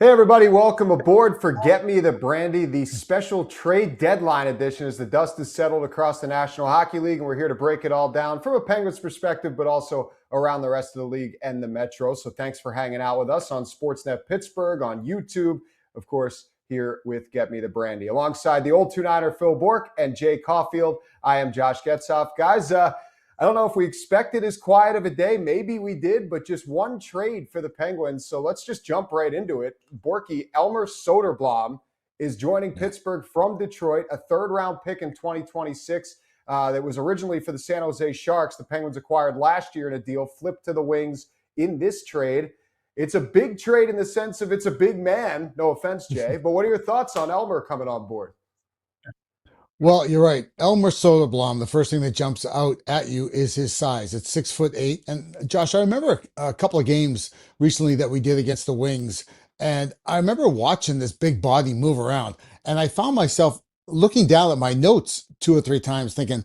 Hey everybody, welcome aboard for Get Me The Brandy, the special trade deadline edition as the dust is settled across the National Hockey League, and we're here to break it all down from a Penguins perspective, but also around the rest of the league and the Metro. So thanks for hanging out with us on SportsNet Pittsburgh, on YouTube, of course, here with Get Me The Brandy. Alongside the old 2-9er Phil Bourque and Jay Caufield, I am Josh Getzoff. Guys, I don't know if we expected as quiet of a day. Maybe we did, but just one trade for the Penguins. So let's just jump right into it. Bourque, Elmer Soderblom is joining Pittsburgh from Detroit, a third-round pick in 2026 that was originally for the San Jose Sharks. The Penguins acquired last year in a deal, flipped to the Wings in this trade. It's a big trade in the sense of it's a big man. No offense, Jay. But what are your thoughts on Elmer coming on board? Well, you're right. Elmer Soderblom, the first thing that jumps out at you is his size. It's 6'8". And Josh, I remember a couple of games recently that we did against the Wings. And I remember watching this big body move around. And I found myself looking down at my notes 2 or 3 times thinking,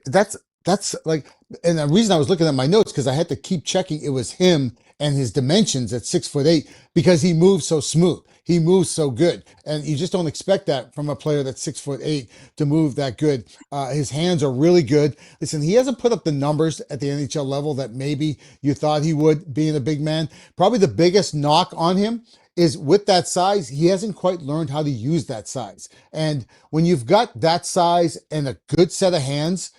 that's like, and the reason I was looking at my notes, because I had to keep checking it was him and his dimensions at 6'8", because he moves so smooth. He moves so good. And you just don't expect that from a player that's 6'8" to move that good. His hands are really good. Listen, he hasn't put up the numbers at the NHL level that maybe you thought he would, being a big man. Probably the biggest knock on him is with that size, he hasn't quite learned how to use that size. And when you've got that size and a good set of hands,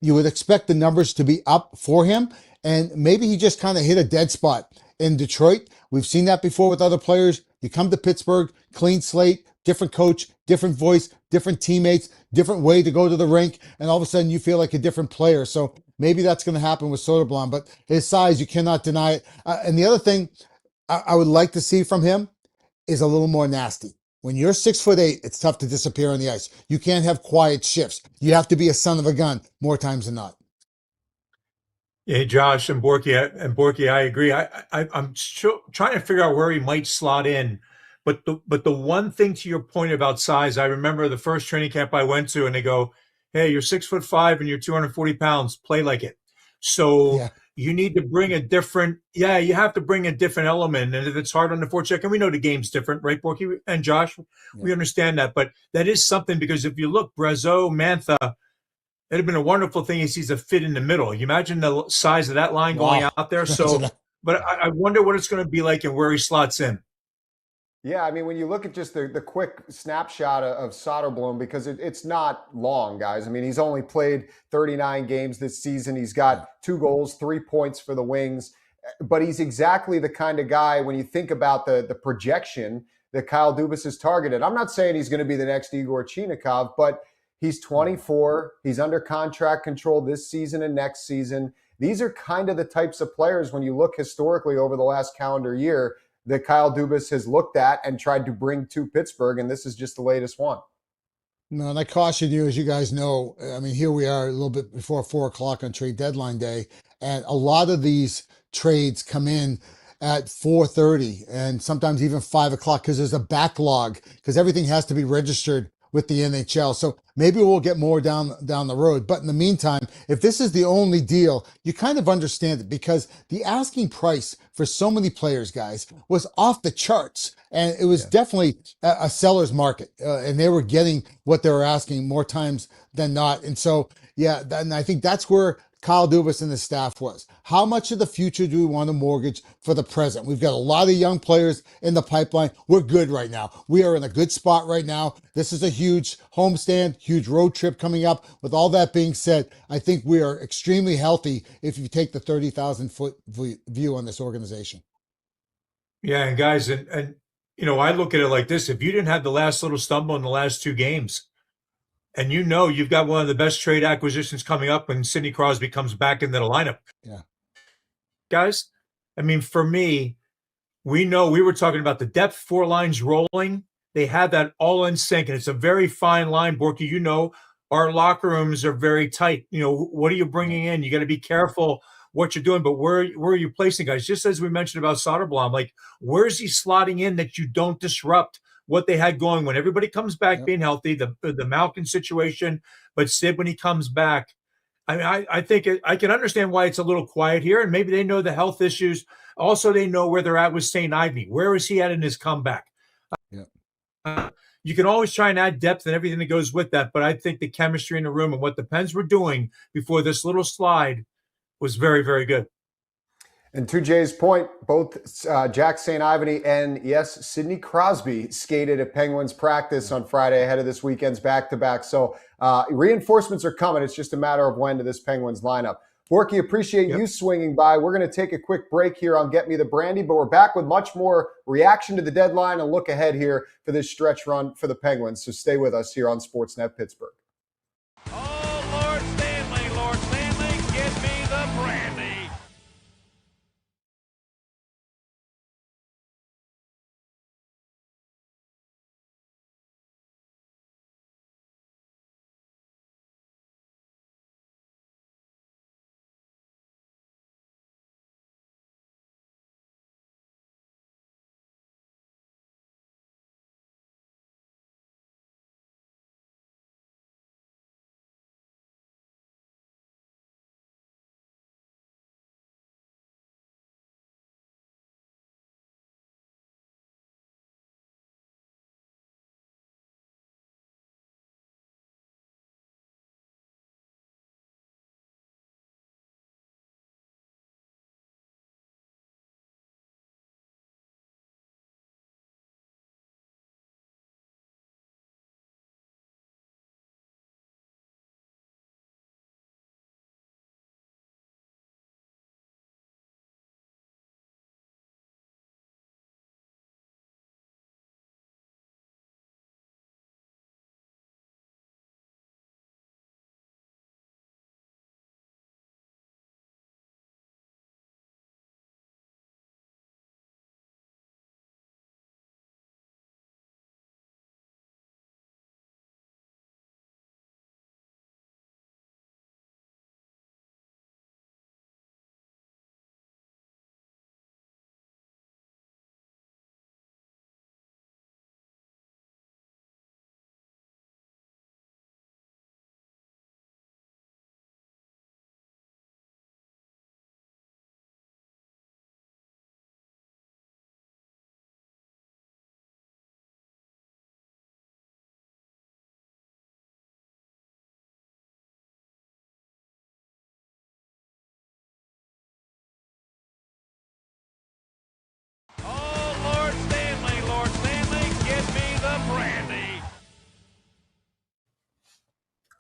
you would expect the numbers to be up for him. And maybe he just kind of hit a dead spot in Detroit. We've seen that before with other players. You come to Pittsburgh, clean slate, different coach, different voice, different teammates, different way to go to the rink, and all of a sudden you feel like a different player. So maybe that's going to happen with Soderblom, but his size, you cannot deny it. And the other thing I would like to see from him is a little more nasty. When you're 6'8", it's tough to disappear on the ice. You can't have quiet shifts. You have to be a son of a gun more times than not. Hey, Josh and Bourque, I agree. I'm trying to figure out where he might slot in, but the one thing to your point about size, I remember the first training camp I went to, and they go, "Hey, you're 6'5" and you're 240 pounds. Play like it." So you need to bring a different. Yeah, you have to bring a different element, and if it's hard on the forecheck, and we know the game's different, right, Bourque and Josh? We understand that, but that is something, because if you look, Brazeau, Mantha. It'd have been a wonderful thing if he's a fit in the middle. You imagine the size of that line going out there. So, but I wonder what it's going to be like and where he slots in. Yeah, I mean, when you look at just the quick snapshot of Soderblom, because it's not long, guys. I mean, he's only played 39 games this season. He's got 2 goals, 3 points for the Wings. But he's exactly the kind of guy, when you think about the projection that Kyle Dubas has targeted. I'm not saying he's going to be the next Igor Chinakhov, but he's 24. He's under contract control this season and next season. These are kind of the types of players, when you look historically over the last calendar year, that Kyle Dubas has looked at and tried to bring to Pittsburgh, and this is just the latest one. No, and I caution you, as you guys know, I mean, here we are a little bit before 4 o'clock on trade deadline day, and a lot of these trades come in at 4:30 and sometimes even 5 o'clock, because there's a backlog, because everything has to be registered with the NHL. So maybe we'll get more down the road. But in the meantime, if this is the only deal, you kind of understand it, because the asking price for so many players, guys, was off the charts. And it was definitely a seller's market. And they were getting what they were asking more times than not. And so, and I think that's where Kyle Dubas and his staff was. How much of the future do we want to mortgage for the present? We've got a lot of young players in the pipeline. We're good right now. We are in a good spot right now. This is a huge homestand, huge road trip coming up. With all that being said, I think we are extremely healthy if you take the 30,000-foot view on this organization. Yeah, and guys, and you know, I look at it like this. If you didn't have the last little stumble in the last 2 games, and you know you've got one of the best trade acquisitions coming up when Sidney Crosby comes back into the lineup. Yeah. Guys, I mean, for me, we know we were talking about the depth, 4 lines rolling. They had that all in sync, and it's a very fine line, Bourque. You know, our locker rooms are very tight. You know, what are you bringing in? You got to be careful what you're doing, but where are you placing guys? Just as we mentioned about Soderblom, like, where's he slotting in that you don't disrupt what they had going when everybody comes back being healthy, the Malkin situation, but Sid, when he comes back, I mean, I think I can understand why it's a little quiet here, and maybe they know the health issues. Also, they know where they're at with St. Ivy. Where is he at in his comeback? Yeah. You can always try and add depth and everything that goes with that, but I think the chemistry in the room and what the Pens were doing before this little slide was very, very good. And to Jay's point, both Jack St. Ivany and, yes, Sidney Crosby skated at Penguins practice on Friday ahead of this weekend's back-to-back. So reinforcements are coming. It's just a matter of when to this Penguins lineup. Bourque, appreciate you swinging by. We're going to take a quick break here on Get Me the Brandy, but we're back with much more reaction to the deadline and look ahead here for this stretch run for the Penguins. So stay with us here on SportsNet Pittsburgh. Oh, Lord Stanley, get me the brandy. Oh, Lord Stanley, get me the brandy.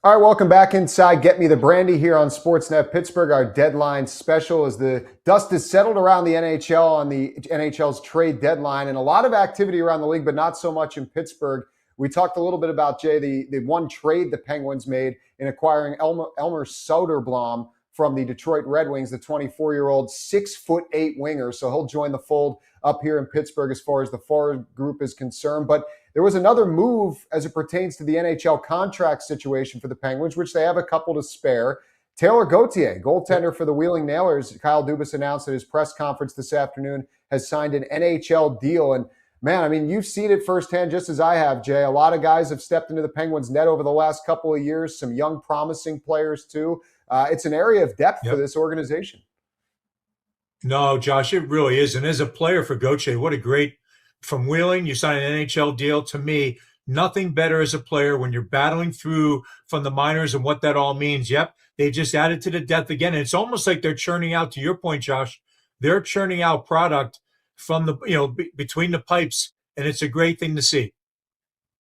All right, welcome back inside Get Me the Brandy here on Sportsnet Pittsburgh. Our deadline special as the dust is settled around the NHL on the NHL's trade deadline, and a lot of activity around the league, but not so much in Pittsburgh. We talked a little bit about, Jay, the one trade the Penguins made in acquiring Elmer Soderblom from the Detroit Red Wings, the 24-year-old 6'8" winger. So he'll join the fold up here in Pittsburgh as far as the forward group is concerned. But there was another move as it pertains to the NHL contract situation for the Penguins, which they have a couple to spare. Taylor Gauthier, goaltender for the Wheeling Nailers, Kyle Dubas announced at his press conference this afternoon, has signed an NHL deal. And man, I mean, you've seen it firsthand just as I have, Jay. A lot of guys have stepped into the Penguins' net over the last couple of years, some young, promising players too. It's an area of depth for this organization. No, Josh, it really is. And as a player for Gauthier, what a great – from Wheeling, you sign an NHL deal. To me, nothing better as a player when you're battling through from the minors and what that all means. Yep, they just added to the depth again. And it's almost like they're churning out, to your point, Josh, they're churning out product from the, between the pipes, and it's a great thing to see.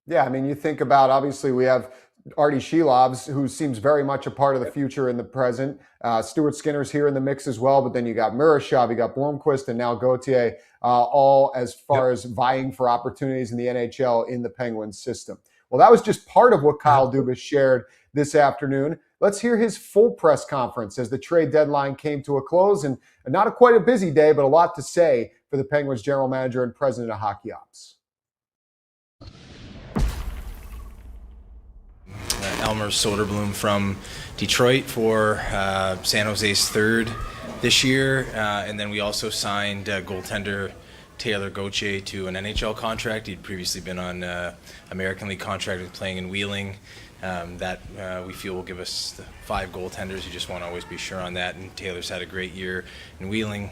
Yeah, I mean, you think about, obviously, we have Artie Shilovs, who seems very much a part of the future in the present. Stuart Skinner's here in the mix as well, but then you got Murashov, you got Blomqvist, and now Gauthier, all as far as vying for opportunities in the NHL in the Penguins system. Well, that was just part of what Kyle Dubas shared this afternoon. Let's hear his full press conference as the trade deadline came to a close, and not quite a busy day, but a lot to say for the Penguins general manager and president of hockey ops. Elmer Soderblom from Detroit for San Jose's third this year. And then we also signed goaltender Taylor Gauthier to an NHL contract. He'd previously been on American League contract with playing in Wheeling. that we feel will give us the 5 goaltenders. You just want to always be sure on that. And Taylor's had a great year in Wheeling,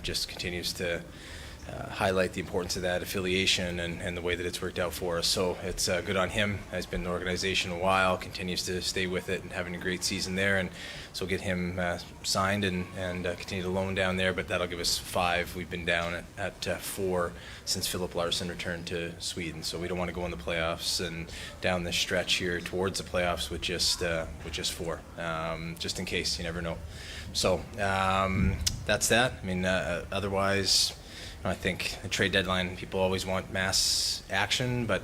just continues to highlight the importance of that affiliation and the way that it's worked out for us. So it's good on him. Has been in the organization a while, continues to stay with it and having a great season there. And so get him signed and continue to loan down there. But that'll give us 5. We've been down at 4 since Philip Larson returned to Sweden. So we don't want to go in the playoffs and down this stretch here towards the playoffs with just 4, just in case. You never know. So that's that. I mean, otherwise, I think the trade deadline, people always want mass action, but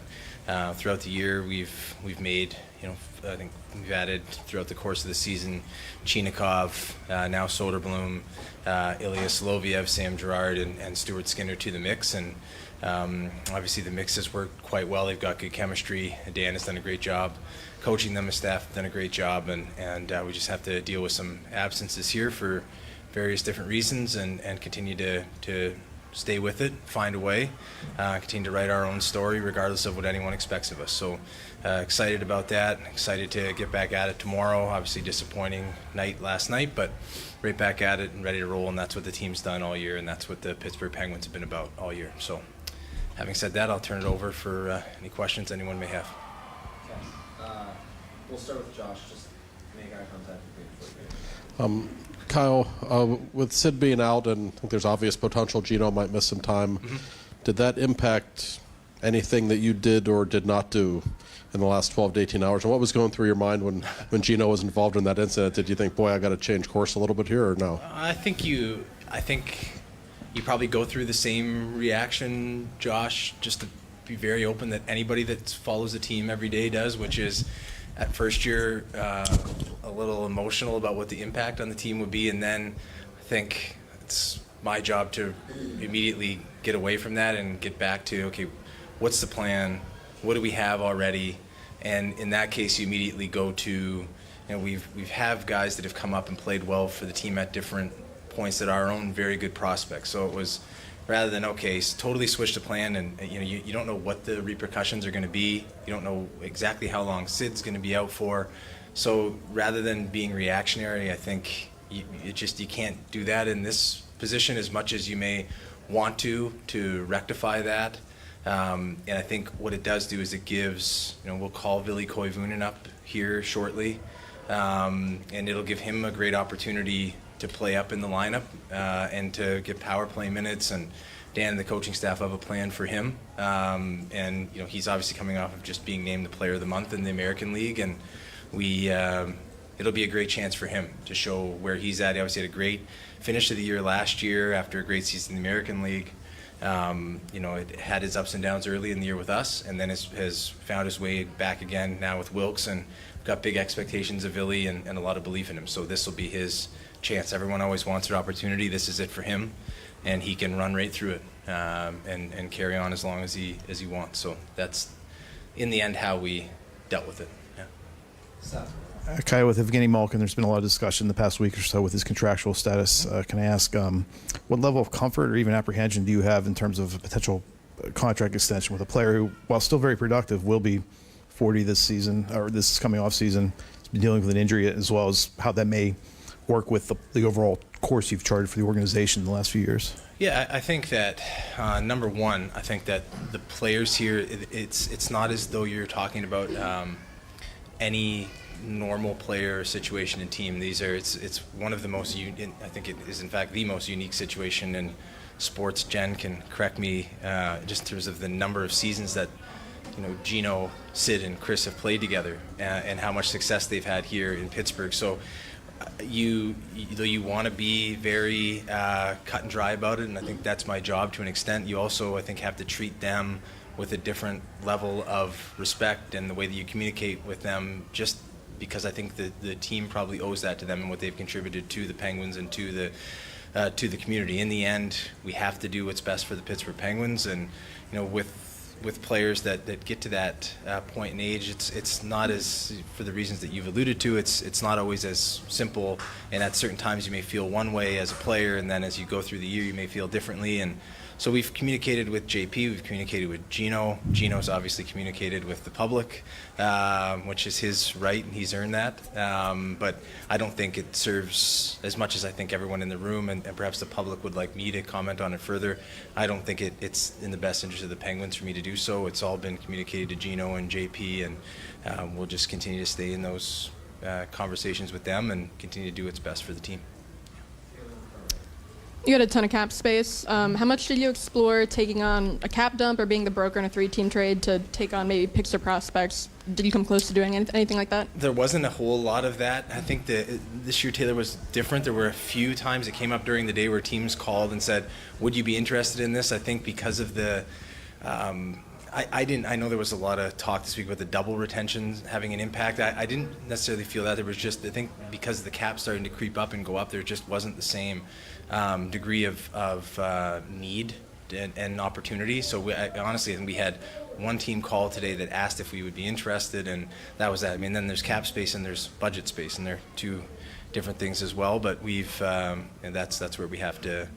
throughout the year we've made, I think we've added throughout the course of the season Chinikov, now Soderblom, Ilya Soloviev, Sam Girard, and Stuart Skinner to the mix. And obviously the mix has worked quite well. They've got good chemistry. Dan has done a great job coaching them. His staff have done a great job, and we just have to deal with some absences here for various different reasons and continue to stay with it, find a way, continue to write our own story regardless of what anyone expects of us. So excited about that, excited to get back at it tomorrow. Obviously disappointing night last night, but right back at it and ready to roll, and that's what the team's done all year, and that's what the Pittsburgh Penguins have been about all year. So having said that, I'll turn it over for any questions anyone may have. Okay. We'll start with Josh. Just make eye contact with me before you go. Kyle, with Sid being out, and I think there's obvious potential Gino might miss some time, did that impact anything that you did or did not do in the last 12 to 18 hours? And what was going through your mind when Gino was involved in that incident? Did you think, boy, I got to change course a little bit here, or no? I think you probably go through the same reaction, Josh, just to be very open that anybody that follows the team every day does, which is at first you're a little emotional about what the impact on the team would be, and then I think it's my job to immediately get away from that and get back to, okay, what's the plan? What do we have already? And in that case, you immediately go to, we've have guys that have come up and played well for the team at different points that are our own very good prospects. So it was rather than, okay, totally switch the plan, and you don't know what the repercussions are going to be. You don't know exactly how long Sid's going to be out for. So rather than being reactionary, I think you can't do that in this position as much as you may want to rectify that. And I think what it does do is it gives, we'll call Ville Koivunen up here shortly, and it'll give him a great opportunity to play up in the lineup and to get power play minutes. And Dan and the coaching staff have a plan for him. And he's obviously coming off of just being named the Player of the Month in the American League, and it'll be a great chance for him to show where he's at. He obviously had a great finish of the year last year after a great season in the American League. It had his ups and downs early in the year with us, and then has found his way back again now with Wilkes, and got big expectations of Ville and a lot of belief in him. So this will be his chance. Everyone always wants an opportunity. This is it for him, and he can run right through it and carry on as long as he wants. So that's in the end how we dealt with it. Yeah. Seth. Kyle, with Evgeny Malkin, there's been a lot of discussion the past week or so with his contractual status. Can I ask what level of comfort or even apprehension do you have in terms of a potential contract extension with a player who, while still very productive, will be 40 this season, or this coming off season, has been dealing with an injury, as well as how that may work with the overall course you've charted for the organization in the last few years? Yeah, I think that number one, I think that the players here, it's not as though you're talking about any normal player situation in team. It's one of the most I think it is in fact the most unique situation in sports. Jen can correct me just in terms of the number of seasons that Gino, Sid, and Chris have played together, and how much success they've had here in Pittsburgh. So you want to be very cut and dry about it, and I think that's my job to an extent. You also, I think, have to treat them with a different level of respect and the way that you communicate with them, just because I think the team probably owes that to them and what they've contributed to the Penguins and to the community. In the end, we have to do what's best for the Pittsburgh Penguins, and with players that get to that point in age, it's not as, for the reasons that you've alluded to, it's not always as simple, and at certain times you may feel one way as a player, and then as you go through the year you may feel differently. And So we've communicated with JP, we've communicated with Gino. Gino's obviously communicated with the public, which is his right, and he's earned that. But I don't think it serves, as much as I think everyone in the room and perhaps the public would like me to comment on it further, I don't think it's in the best interest of the Penguins for me to do so. It's all been communicated to Gino and JP, and we'll just continue to stay in those conversations with them and continue to do what's best for the team. You had a ton of cap space. How much did you explore taking on a cap dump or being the broker in a 3-team trade to take on maybe picks or prospects? Did you come close to doing anything like that? There wasn't a whole lot of that. I think that this year, Taylor, was different. There were a few times it came up during the day where teams called and said, would you be interested in this? I think because of the I know there was a lot of talk this week about the double retention having an impact. I didn't necessarily feel that. There was just, I think because the cap starting to creep up and go up, there just wasn't the same degree of need and opportunity. So honestly, I think we had one team call today that asked if we would be interested, and that was that. I mean, then there's cap space and there's budget space, and they're two different things as well. But we've and that's where we have to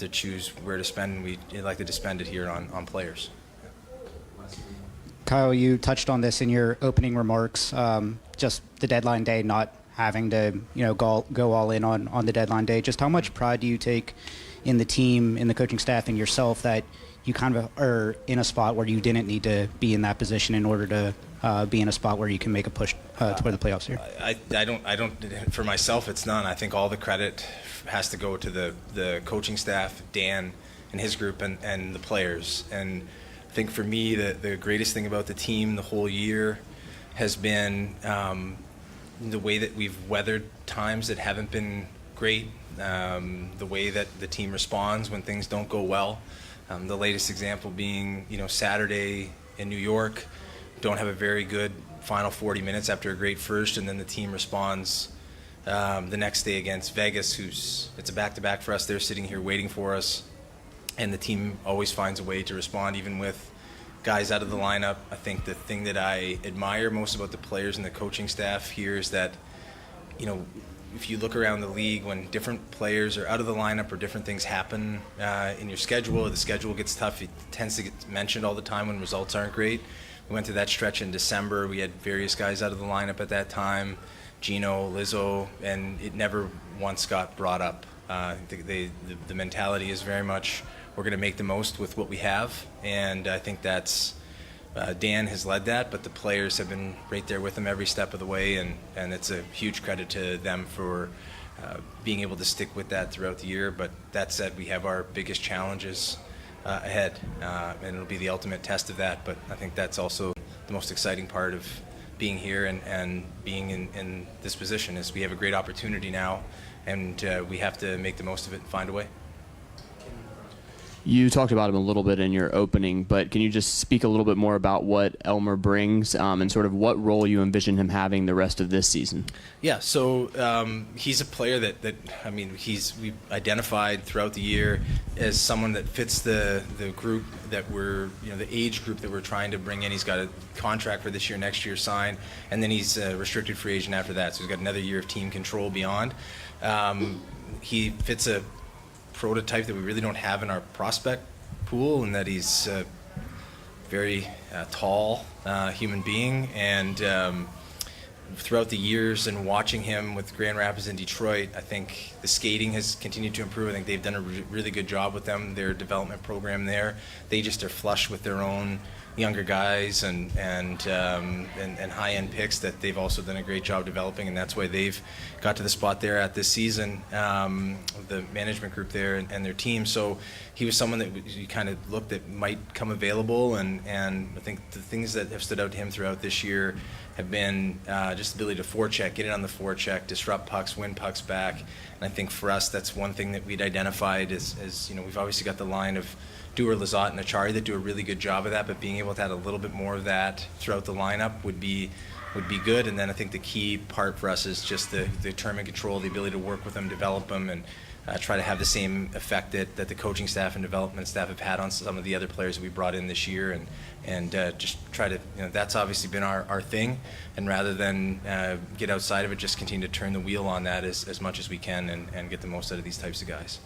choose where to spend. We like to spend it here on players. Kyle, you touched on this in your opening remarks, just the deadline day, not having to go all in on the deadline day. Just how much pride do you take in the team, in the coaching staff, and yourself that you kind of are in a spot where you didn't need to be in that position in order to be in a spot where you can make a push toward the playoffs here? I don't. For myself, it's none. I think all the credit has to go to the coaching staff, Dan and his group, and the players. And I think for me, the greatest thing about the team the whole year has been the way that we've weathered times that haven't been great, the way that the team responds when things don't go well. The latest example being, Saturday in New York, don't have a very good final 40 minutes after a great first, and then the team responds the next day against Vegas, it's a back-to-back for us. They're sitting here waiting for us. And the team always finds a way to respond, even with guys out of the lineup. I think the thing that I admire most about the players and the coaching staff here is that, if you look around the league, when different players are out of the lineup or different things happen in your schedule, or the schedule gets tough, it tends to get mentioned all the time when results aren't great. We went through that stretch in December. We had various guys out of the lineup at that time, Gino, Lizzo, and it never once got brought up. The mentality is very much, we're going to make the most with what we have, and I think that's Dan has led that, but the players have been right there with him every step of the way, and it's a huge credit to them for being able to stick with that throughout the year. But that said, we have our biggest challenges ahead, and it'll be the ultimate test of that. But I think that's also the most exciting part of being here and being in this position is we have a great opportunity now, and we have to make the most of it and find a way. You talked about him a little bit in your opening, but can you just speak a little bit more about what Elmer brings and sort of what role you envision him having the rest of this season? Yeah, so he's a player that we've identified throughout the year as someone that fits the group that we're, the age group that we're trying to bring in. He's got a contract for this year, next year signed, and then he's a restricted free agent after that, so he's got another year of team control beyond. He fits a prototype that we really don't have in our prospect pool, and that he's a very tall human being, and throughout the years and watching him with Grand Rapids and Detroit, I think the skating has continued to improve. I think they've done a really good job with them, their development program there. They just are flush with their own younger guys and high-end picks that they've also done a great job developing, and that's why they've got to the spot they're at this season, the management group there and their team. So he was someone that you kind of looked at might come available, and I think the things that have stood out to him throughout this year have been just the ability to forecheck, get it on the forecheck, disrupt pucks, win pucks back. And I think for us, that's one thing that we'd identified as we've obviously got the line of Dewar, Lizotte, and Achari that do a really good job of that, but being able to add a little bit more of that throughout the lineup would be good. And then I think the key part for us is just the tournament control, the ability to work with them, develop them, and try to have the same effect that the coaching staff and development staff have had on some of the other players that we brought in this year, and just try to, that's obviously been our thing, and rather than get outside of it, just continue to turn the wheel on that as much as we can and get the most out of these types of guys.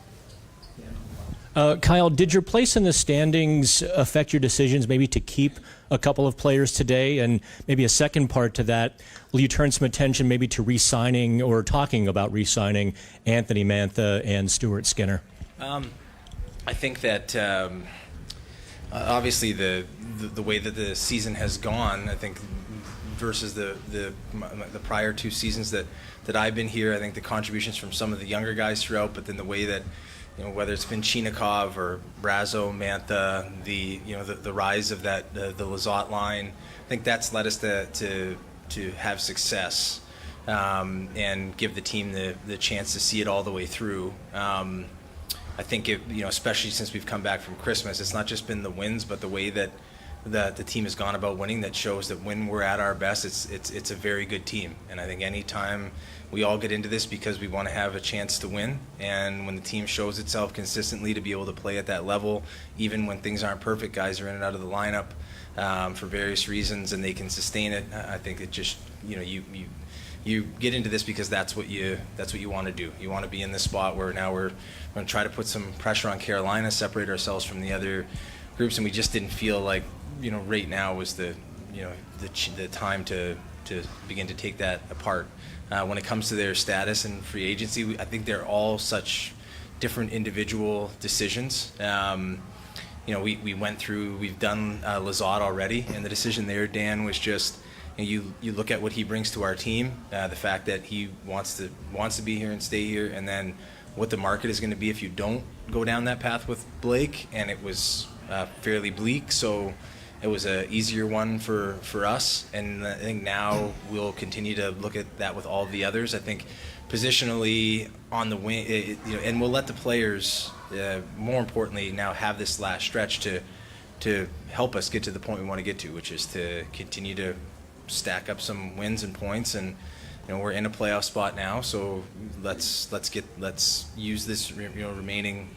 Kyle, did your place in the standings affect your decisions maybe to keep a couple of players today? And maybe a second part to that, will you turn some attention maybe to re-signing or talking about re-signing Anthony Mantha and Stuart Skinner? I think that obviously the way that the season has gone, I think versus the prior 2 seasons that I've been here, I think the contributions from some of the younger guys throughout, but then the way that, whether it's been Chinikov or Brazo, Mantha, the rise of that the Lizotte line, I think that's led us to have success and give the team the chance to see it all the way through. I think especially since we've come back from Christmas, it's not just been the wins, but the way that the team has gone about winning that shows that when we're at our best, it's a very good team. And I think anytime we all get into this because we want to have a chance to win, and when the team shows itself consistently to be able to play at that level, even when things aren't perfect, guys are in and out of the lineup for various reasons, and they can sustain it. I think it just you get into this because that's what you want to do. You want to be in this spot where now we're going to try to put some pressure on Carolina, separate ourselves from the other groups, and we just didn't feel like right now was the time to begin to take that apart. When it comes to their status and free agency, I think they're all such different individual decisions. We've done Lizotte already, and the decision there, Dan, was just you look at what he brings to our team, the fact that he wants to be here and stay here, and then what the market is going to be if you don't go down that path with Blake, and it was fairly bleak, so it was an easier one for us, and I think now we'll continue to look at that with all the others. I think positionally on the wing, and we'll let the players, more importantly, now have this last stretch to help us get to the point we want to get to, which is to continue to stack up some wins and points, and we're in a playoff spot now, so let's use this remaining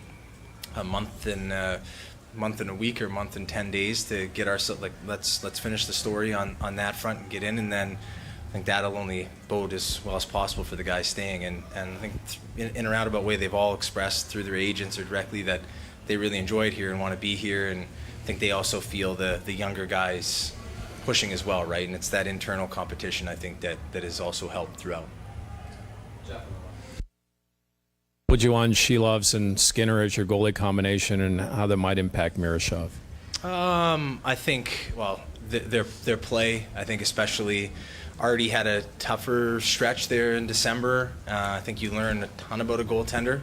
a month and a week or month and 10 days to get ourselves let's finish the story on that front and get in, and then I think that'll only bode as well as possible for the guys staying, and I think in a roundabout way they've all expressed through their agents or directly that they really enjoy it here and want to be here, and I think they also feel the younger guys pushing as well, right? And it's that internal competition, I think, that has also helped throughout. Would you on Shilovs and Skinner as your goalie combination, and how that might impact Miroshov? I think, their play, I think especially Artie had a tougher stretch there in December. I think you learn a ton about a goaltender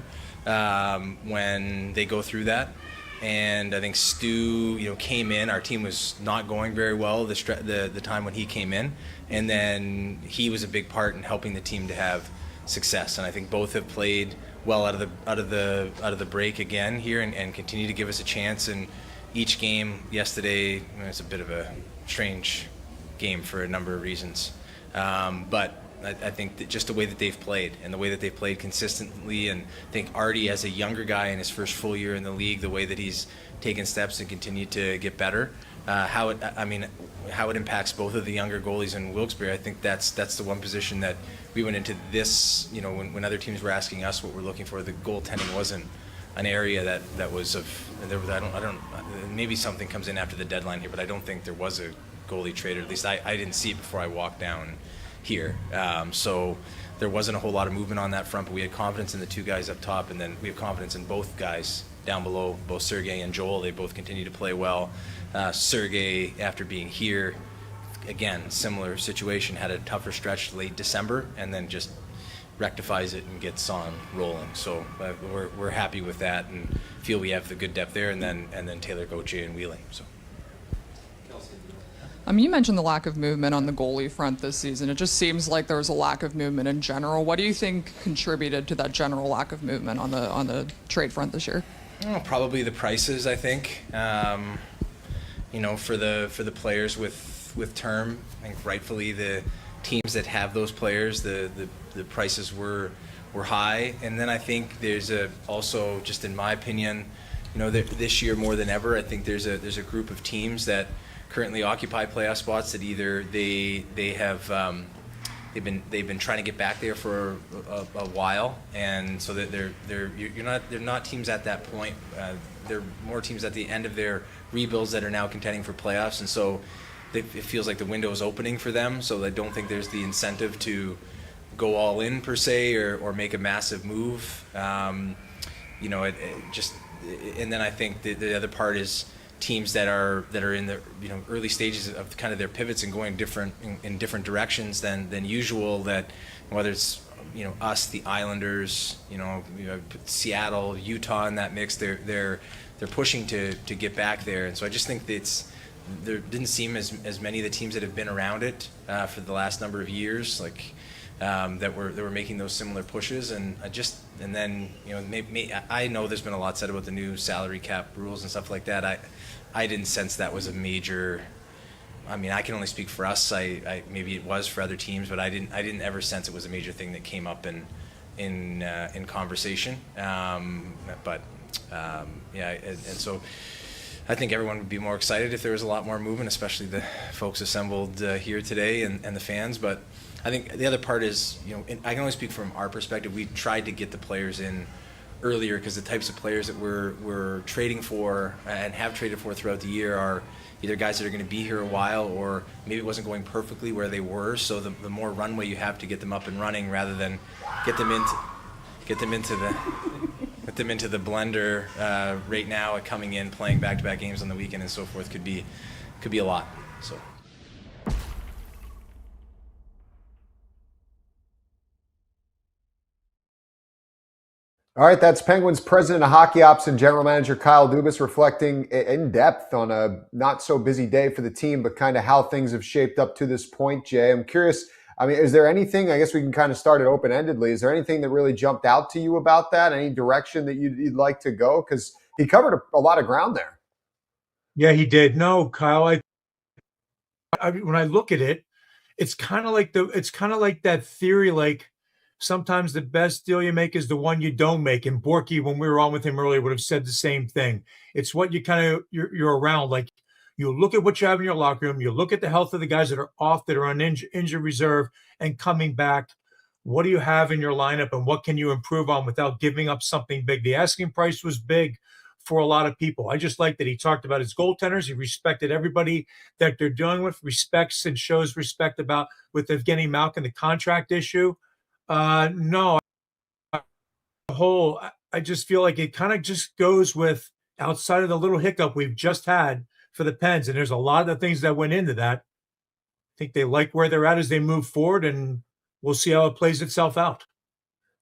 when they go through that. And I think Stu, came in. Our team was not going very well the time when he came in, and then he was a big part in helping the team to have success. And I think both have played well out of the break again here, and continue to give us a chance. And each game yesterday, it's a bit of a strange game for a number of reasons, but I think that just the way that they've played and the way that they've played consistently, and I think Artie, as a younger guy in his first full year in the league, the way that he's taken steps and continued to get better, how it impacts both of the younger goalies in Wilkes-Barre. I think that's the one position that we went into this, when other teams were asking us what we're looking for, the goaltending wasn't an area that was of, I don't maybe something comes in after the deadline here, but I don't think there was a goalie trade, or at least I didn't see it before I walked down here. So there wasn't a whole lot of movement on that front, but we had confidence in the 2 guys up top, and then we have confidence in both guys down below, both Sergei and Joel. They both continue to play well. Sergei, after being here, again, similar situation, had a tougher stretch late December, and then just rectifies it and gets on rolling. So we're happy with that and feel we have the good depth there, and then Taylor Gauthier and Wheeling. So. You mentioned the lack of movement on the goalie front this season. It just seems like there was a lack of movement in general. What do you think contributed to that general lack of movement on the trade front this year? Probably the prices, I think. For the players with term, I think rightfully the teams that have those players, the prices were high. And then I think there's also, just in my opinion, this year more than ever, I think there's a group of teams that currently occupy playoff spots that either they have they've been trying to get back there for a while, and so that they're not teams at that point. They're more teams at the end of their rebuilds that are now contending for playoffs, and so it feels like the window is opening for them. So I don't think there's the incentive to go all in per se or make a massive move. You know, and then I think the other part is teams that are in the early stages of kind of their pivots and going in different directions than usual. That whether it's us, the Islanders, put Seattle, Utah in that mix, they're pushing to get back there. And so I just think that there didn't seem as many of the teams that have been around it for the last number of years, like that were making those similar pushes. And then I know there's been a lot said about the new salary cap rules and stuff like that. I didn't sense that was a major. I mean, I can only speak for us. I maybe it was for other teams, but I didn't ever sense it was a major thing that came up in conversation. And so I think everyone would be more excited if there was a lot more movement, especially the folks assembled here today and the fans. But I think the other part is, I can only speak from our perspective. We tried to get the players in earlier because the types of players that we're trading for and have traded for throughout the year are either guys that are going to be here a while, or maybe it wasn't going perfectly where they were. So the more runway you have to get them up and running, rather than get them into the blender right now at coming in, playing back-to-back games on the weekend and so forth, could be a lot. So. All right, that's Penguins president of hockey ops and general manager Kyle Dubas reflecting in depth on a not so busy day for the team, but kind of how things have shaped up to this point. Jay, I'm curious, I mean, is there anything, I guess we can kind of start it open-endedly, is there anything that really jumped out to you about that? Any direction that you'd like to go? Because he covered a lot of ground there. Yeah, he did. No, Kyle, when I look at it, it's kind of like that theory, like, sometimes the best deal you make is the one you don't make. And Bourque, when we were on with him earlier, would have said the same thing. It's what you're around. Like, you look at what you have in your locker room, you look at the health of the guys that are off, that are on injured reserve and coming back. What do you have in your lineup, and what can you improve on without giving up something big? The asking price was big for a lot of people. I just like that he talked about his goaltenders. He respected everybody that they're dealing with, respects and shows respect about with Evgeny Malkin, the contract issue. No, I just feel like it kind of just goes with outside of the little hiccup we've just had for the Pens. And there's a lot of the things that went into that. I think they like where they're at as they move forward, and we'll see how it plays itself out.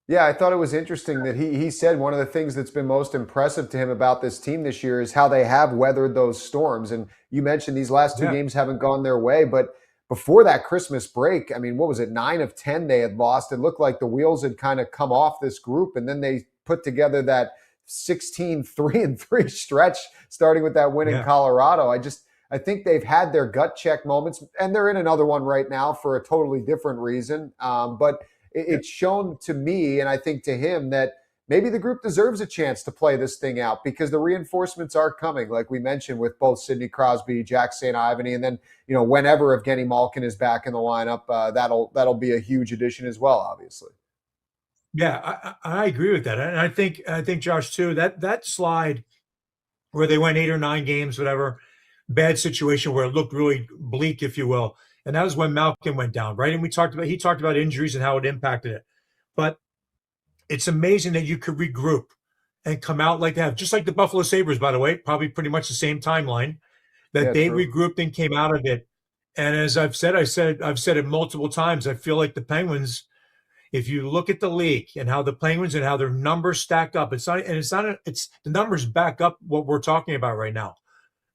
Yeah, I thought it was interesting that he said one of the things that's been most impressive to him about this team this year is how they have weathered those storms. And you mentioned these last two games haven't gone their way, but before that Christmas break, I mean, what was it, 9 of 10 they had lost? It looked like the wheels had kind of come off this group, and then they put together that 16 3-3 stretch, starting with that win in Colorado. I think they've had their gut check moments, and they're in another one right now for a totally different reason. But it's shown to me, and I think to him, that maybe the group deserves a chance to play this thing out because the reinforcements are coming, like we mentioned, with both Sidney Crosby, Jack St. Ivany, and then, whenever Evgeny Malkin is back in the lineup, that'll be a huge addition as well, obviously. Yeah, I agree with that. And I think Josh too, that slide where they went 8 or 9 games, whatever, bad situation where it looked really bleak, if you will. And that was when Malkin went down, right? And he talked about injuries and how it impacted it. But it's amazing that you could regroup and come out like that, just like the Buffalo Sabres, by the way, probably pretty much the same timeline, that they regrouped and came out of it. And as I've said it multiple times, I feel like the Penguins, if you look at the league and how the Penguins and how their numbers stack up, it's the numbers back up what we're talking about right now.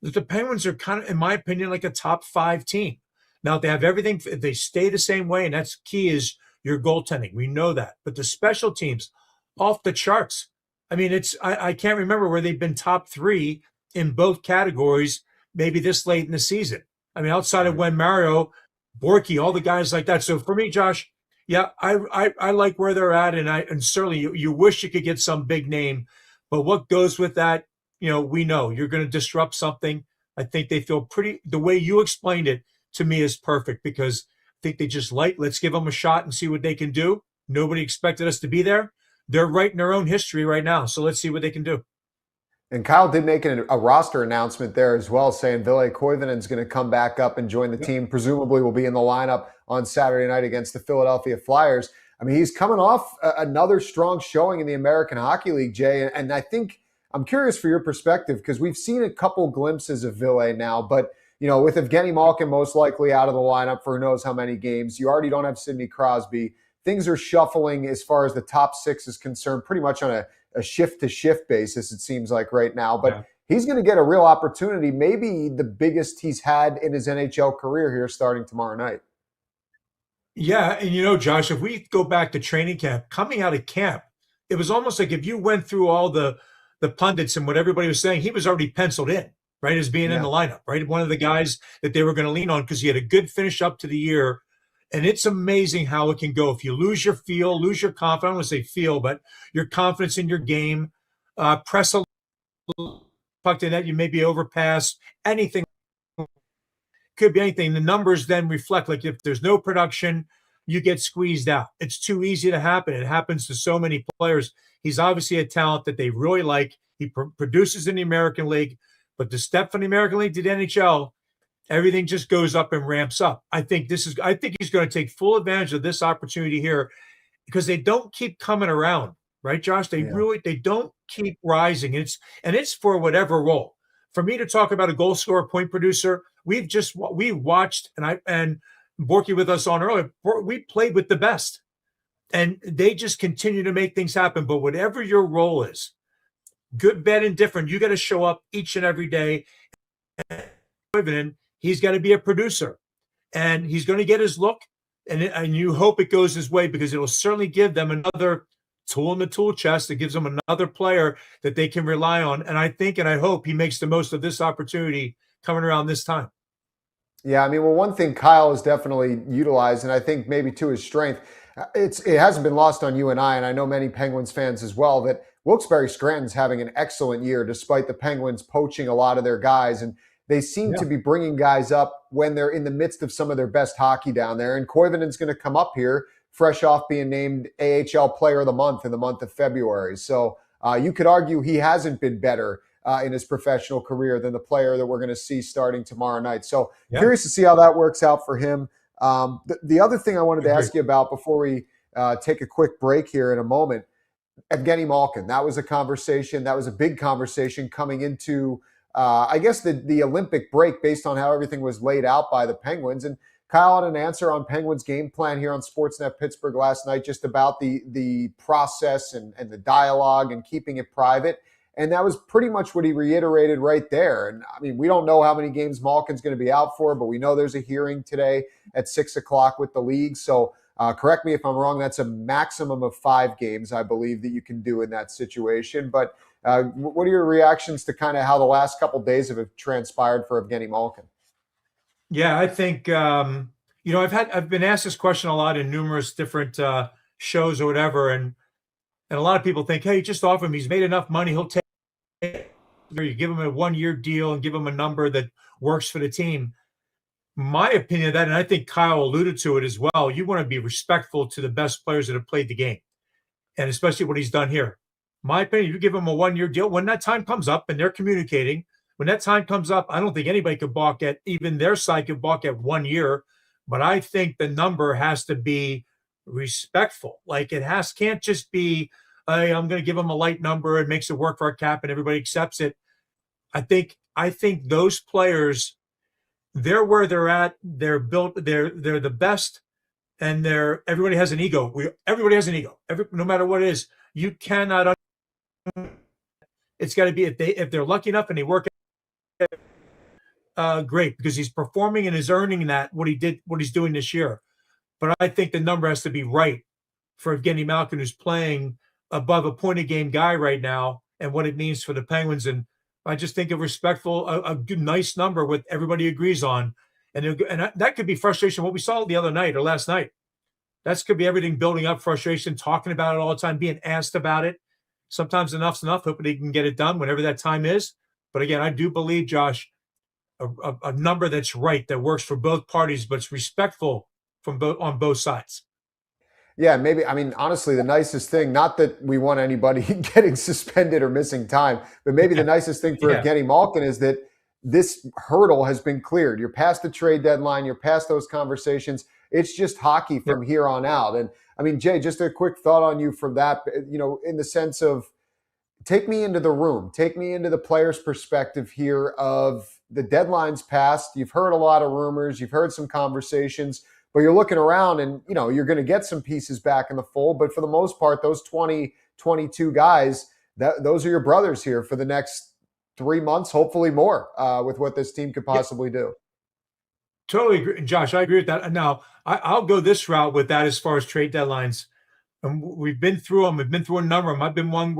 The Penguins are kind of, in my opinion, like a top 5 team. Now, they have everything, they stay the same way, and that's key is your goaltending. We know that. But the special teams, off the charts. I mean, I can't remember where they've been top 3 in both categories maybe this late in the season. I mean, outside of when Mario, Bourque, all the guys like that. So for me, Josh, yeah, I like where they're at, and certainly you wish you could get some big name, but what goes with that, we know you're going to disrupt something. I think they feel the way you explained it to me is perfect, because think they just let's give them a shot and see what they can do. Nobody expected us to be there. They're writing their own history right now. So let's see what they can do. And Kyle did make a roster announcement there as well, saying Ville Koivunen's going to come back up and join the team. Presumably will be in the lineup on Saturday night against the Philadelphia Flyers. I mean, he's coming off another strong showing in the American Hockey League, Jay. And I think I'm curious for your perspective, because we've seen a couple glimpses of Ville now, but with Evgeny Malkin most likely out of the lineup for who knows how many games, you already don't have Sidney Crosby. Things are shuffling as far as the top six is concerned, pretty much on a shift-to-shift basis, it seems like right now. But he's going to get a real opportunity, maybe the biggest he's had in his NHL career here starting tomorrow night. Yeah, and Josh, if we go back to training camp, coming out of camp, it was almost like if you went through all the pundits and what everybody was saying, he was already penciled in, right, as being in the lineup, right? One of the guys that they were going to lean on because he had a good finish up to the year. And it's amazing how it can go. If you lose your feel, lose your confidence, I don't want to say feel, but your confidence in your game, press a puck to net, you may be overpassed, anything. Could be anything. The numbers then reflect, like if there's no production, you get squeezed out. It's too easy to happen. It happens to so many players. He's obviously a talent that they really like. He produces in the American League, but the step from the American League to the NHL, everything just goes up and ramps up. I think he's going to take full advantage of this opportunity here, because they don't keep coming around, right, Josh? They don't keep rising. And it's for whatever role. For me to talk about a goal scorer, point producer, we watched, and Bourque with us on earlier, we played with the best, and they just continue to make things happen. But whatever your role is, good, bad, and different, you got to show up each and every day. He's got to be a producer, and he's going to get his look, and you hope it goes his way, because it will certainly give them another tool in the tool chest. It gives them another player that they can rely on. And I think, and I hope he makes the most of this opportunity coming around this time. Yeah, I mean, well, one thing Kyle has definitely utilized, and I think maybe to his strength, it hasn't been lost on you and I know many Penguins fans as well, that Wilkes-Barre Scranton's having an excellent year despite the Penguins poaching a lot of their guys. And they seem to be bringing guys up when they're in the midst of some of their best hockey down there. And Koivunen's going to come up here fresh off being named AHL Player of the Month in the month of February. So you could argue he hasn't been better in his professional career than the player that we're going to see starting tomorrow night. So curious to see how that works out for him. The other thing I wanted to ask you about before we take a quick break here in a moment, Evgeny Malkin. That was a conversation. That was a big conversation coming into I guess the Olympic break, based on how everything was laid out by the Penguins. And Kyle had an answer on Penguins game plan here on SportsNet Pittsburgh last night, just about the process and the dialogue and keeping it private. And that was pretty much what he reiterated right there. And I mean, we don't know how many games Malkin's going to be out for, but we know there's a hearing today at 6:00 with the league. So correct me if I'm wrong. That's a maximum of 5 games, I believe, that you can do in that situation. But what are your reactions to kind of how the last couple of days have transpired for Evgeny Malkin? Yeah, I think I've been asked this question a lot in numerous different shows or whatever, and a lot of people think, hey, just offer him. He's made enough money. He'll take it. You give him a 1-year deal and give him a number that works for the team. My opinion of that, and I think Kyle alluded to it as well, you want to be respectful to the best players that have played the game, and especially what he's done here. My opinion, you give him a 1-year deal. When that time comes up and they're communicating, when that time comes up, I don't think anybody could balk at, even their side could balk at 1 year, but I think the number has to be respectful. Like can't just be, hey, I'm going to give him a light number. It makes it work for our cap and everybody accepts it. I think those players, they're where they're at. They're built. They're the best, and everybody has an ego. Everybody has an ego. No matter what it is, you cannot. It's got to be if they're lucky enough and they work. Great, because he's performing and is earning what he's doing this year. But I think the number has to be right for Evgeny Malkin, who's playing above a point a game guy right now, and what it means for the Penguins. And I just think a respectful, a good, nice number with everybody agrees on. And that could be frustration. What we saw the other night or last night, that could be everything building up frustration, talking about it all the time, being asked about it. Sometimes enough's enough. Hoping they can get it done whenever that time is. But again, I do believe, Josh, a number that's right, that works for both parties, but it's respectful from both on both sides. Yeah, maybe. I mean, honestly, the nicest thing, not that we want anybody getting suspended or missing time, but maybe the nicest thing for Evgeny Malkin is that this hurdle has been cleared. You're past the trade deadline. You're past those conversations. It's just hockey from here on out. And I mean, Jay, just a quick thought on you from that, in the sense of, take me into the room. Take me into the player's perspective here of the deadline's passed. You've heard a lot of rumors. You've heard some conversations. But you're looking around and, you're going to get some pieces back in the fold. But for the most part, those 20, 22 guys, those are your brothers here for the next 3 months, hopefully more, with what this team could possibly do. Totally agree. Josh, I agree with that. Now, I'll go this route with that as far as trade deadlines. And we've been through them. We've been through a number of them. I've been one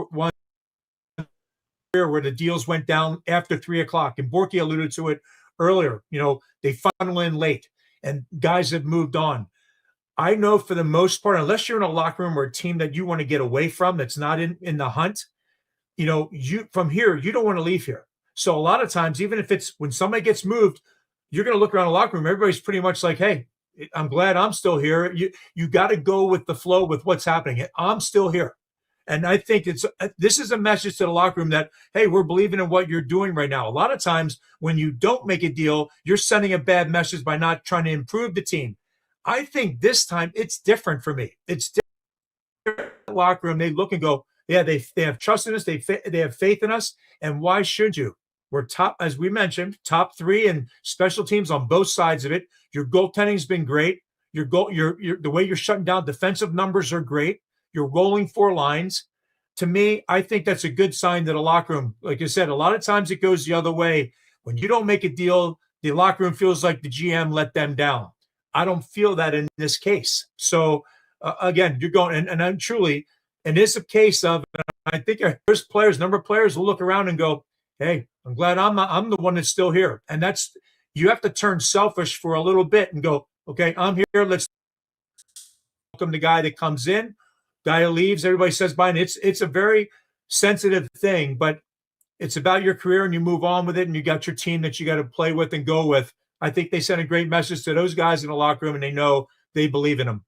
where the deals went down after 3 o'clock. And Bourque alluded to it earlier. They funnel in late and guys have moved on. I know for the most part, unless you're in a locker room or a team that you want to get away from, that's not in the hunt, you from here, you don't want to leave here. So a lot of times, even if it's when somebody gets moved, you're going to look around the locker room. Everybody's pretty much like, hey, I'm glad I'm still here. You got to go with the flow with what's happening. I'm still here. And I think this is a message to the locker room that, hey, we're believing in what you're doing right now. A lot of times when you don't make a deal, you're sending a bad message by not trying to improve the team. I think this time it's different for me. It's different. The locker room, they look and go, yeah, they have trust in us. They have faith in us. And why should you? We're top, as we mentioned, top 3 in special teams on both sides of it. Your goaltending's been great. The way you're shutting down defensive numbers are great. You're rolling 4 lines. To me, I think that's a good sign that a locker room, like I said, a lot of times it goes the other way. When you don't make a deal, the locker room feels like the GM let them down. I don't feel that in this case. So again, you're going, and I'm truly, and it's a case of, I think there's number of players will look around and go, hey, I'm glad I'm the one that's still here. And you have to turn selfish for a little bit and go, okay, I'm here. Let's welcome the guy that comes in, guy who leaves. Everybody says bye. And it's a very sensitive thing, but it's about your career and you move on with it. And you got your team that you got to play with and go with. I think they sent a great message to those guys in the locker room, and they know they believe in them.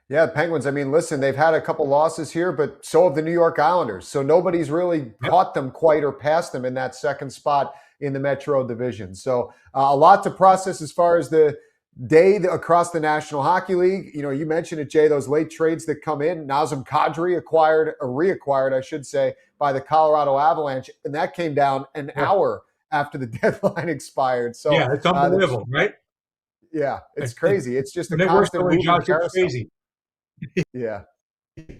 Yeah, the Penguins, I mean, listen, they've had a couple losses here, but so have the New York Islanders. So nobody's really caught them quite or passed them in that second spot in the Metro Division. So a lot to process as far as the day across the National Hockey League. You mentioned it, Jay, those late trades that come in. Nazem Kadri reacquired, I should say, by the Colorado Avalanche, and that came down an hour after the deadline expired. So yeah, it's unbelievable, right? Yeah, it's crazy. It's just a constant moving carousel. It's crazy. Yeah.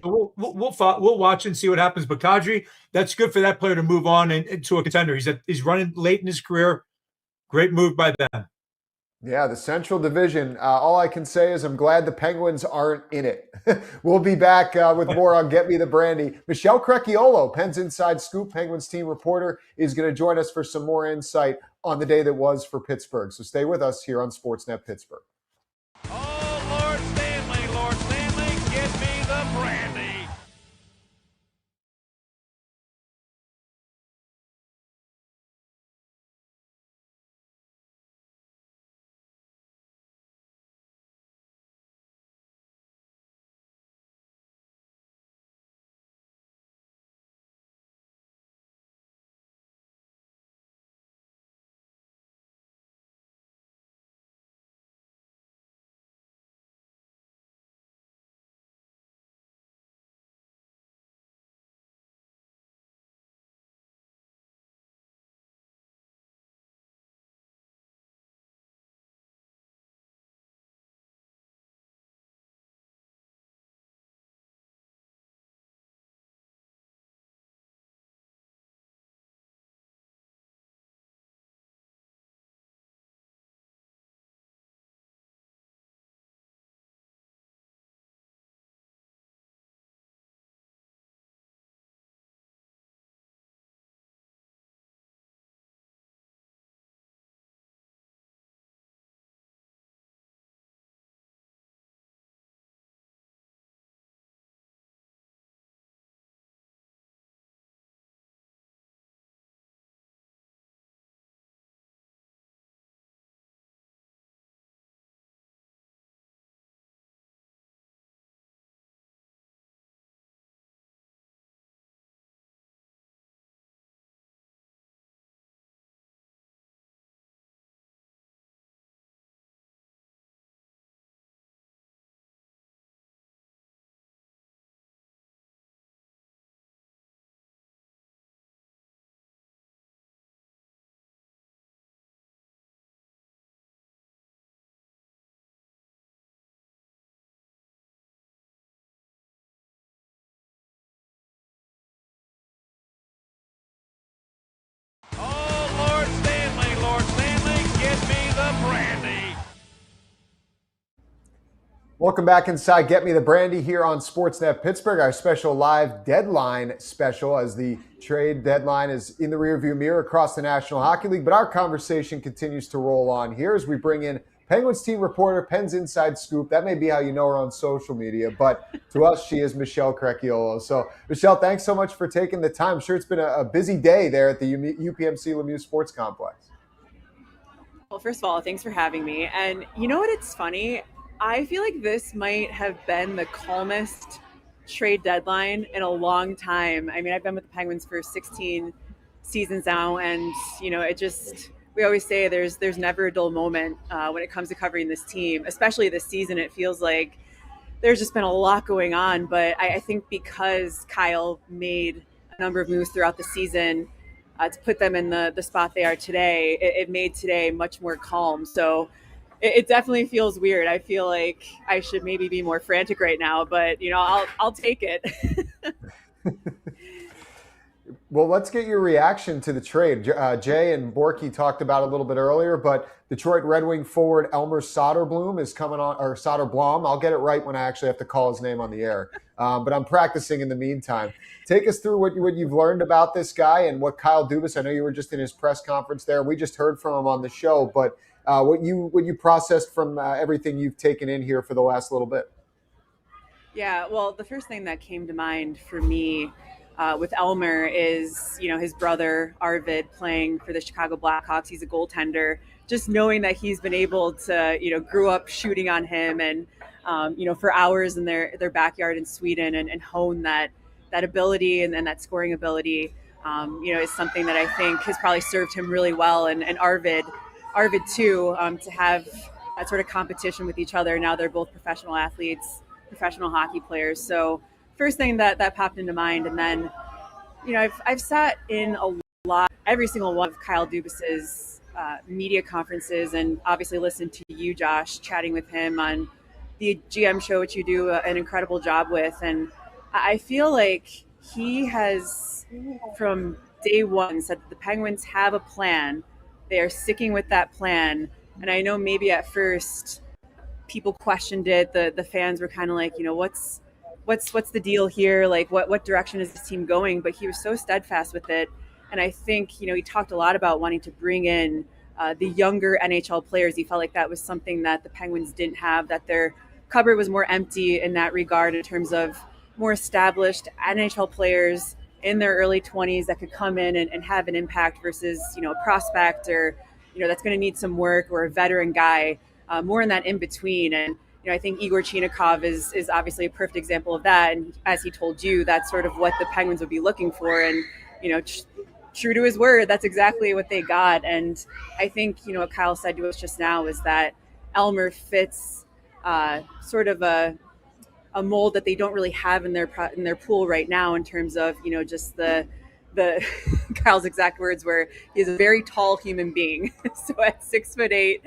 We'll watch and see what happens. But Kadri, that's good for that player to move on into a contender. He's running late in his career. Great move by them. Yeah, the Central Division. All I can say is I'm glad the Penguins aren't in it. We'll be back with more on Get Me The Brandy. Michelle Crecchiolo, Pens Inside Scoop, Penguins team reporter, is going to join us for some more insight on the day that was for Pittsburgh. So stay with us here on SportsNet Pittsburgh. Oh, Lord Stanley, get me the brandy. Welcome back inside Get Me The Brandy here on SportsNet Pittsburgh, our special live deadline special as the trade deadline is in the rearview mirror across the National Hockey League. But our conversation continues to roll on here as we bring in Penguins team reporter, Pens Inside Scoop. That may be how you know her on social media, but to us, she is Michelle Crecchiolo. So, Michelle, thanks so much for taking the time. I'm sure it's been a busy day there at the UPMC Lemieux Sports Complex. Well, first of all, thanks for having me. And you know what? It's funny. I feel like this might have been the calmest trade deadline in a long time. I mean, I've been with the Penguins for 16 seasons now, and we always say there's never a dull moment when it comes to covering this team, especially this season. It feels like there's just been a lot going on, but I think because Kyle made a number of moves throughout the season to put them in the spot they are today, it made today much more calm. So it definitely feels weird. I feel like I should maybe be more frantic right now, but I'll take it. Well, let's get your reaction to the trade. Jay and Bourque talked about it a little bit earlier, but Detroit Red Wing forward Elmer Soderblom is coming on, or Soderblom. I'll get it right when I actually have to call his name on the air. But I'm practicing in the meantime. Take us through what you've learned about this guy and what Kyle Dubas, I know you were just in his press conference there. We just heard from him on the show, but what you processed from everything you've taken in here for the last little bit. Yeah, well, the first thing that came to mind for me with Elmer is, his brother Arvid playing for the Chicago Blackhawks. He's a goaltender. Just knowing that he's been able to, grew up shooting on him and, for hours in their backyard in Sweden and hone that ability and that scoring ability, is something that I think has probably served him really well. And Arvid too, to have that sort of competition with each other. Now they're both professional athletes, professional hockey players. So first thing that popped into mind. And then, I've sat in every single one of Kyle Dubas's media conferences, and obviously listened to you, Josh, chatting with him on the GM show, which you do an incredible job with. And I feel like he has, from day one, said that the Penguins have a plan. They are sticking with that plan. And I know maybe at first people questioned it. The fans were kind of like, what's the deal here? Like, what direction is this team going? But he was so steadfast with it. And I think, he talked a lot about wanting to bring in the younger NHL players. He felt like that was something that the Penguins didn't have, that their cupboard was more empty in that regard in terms of more established NHL players in their early 20s that could come in and have an impact versus, a prospect or, that's going to need some work, or a veteran guy, more in that in between. And, I think Igor Chinakhov is obviously a perfect example of that. And as he told you, that's sort of what the Penguins would be looking for. And, true to his word, that's exactly what they got. And I think, what Kyle said to us just now is that Elmer fits sort of a mold that they don't really have in their pool right now in terms of, just the Kyle's exact words were he's a very tall human being. So at 6'8",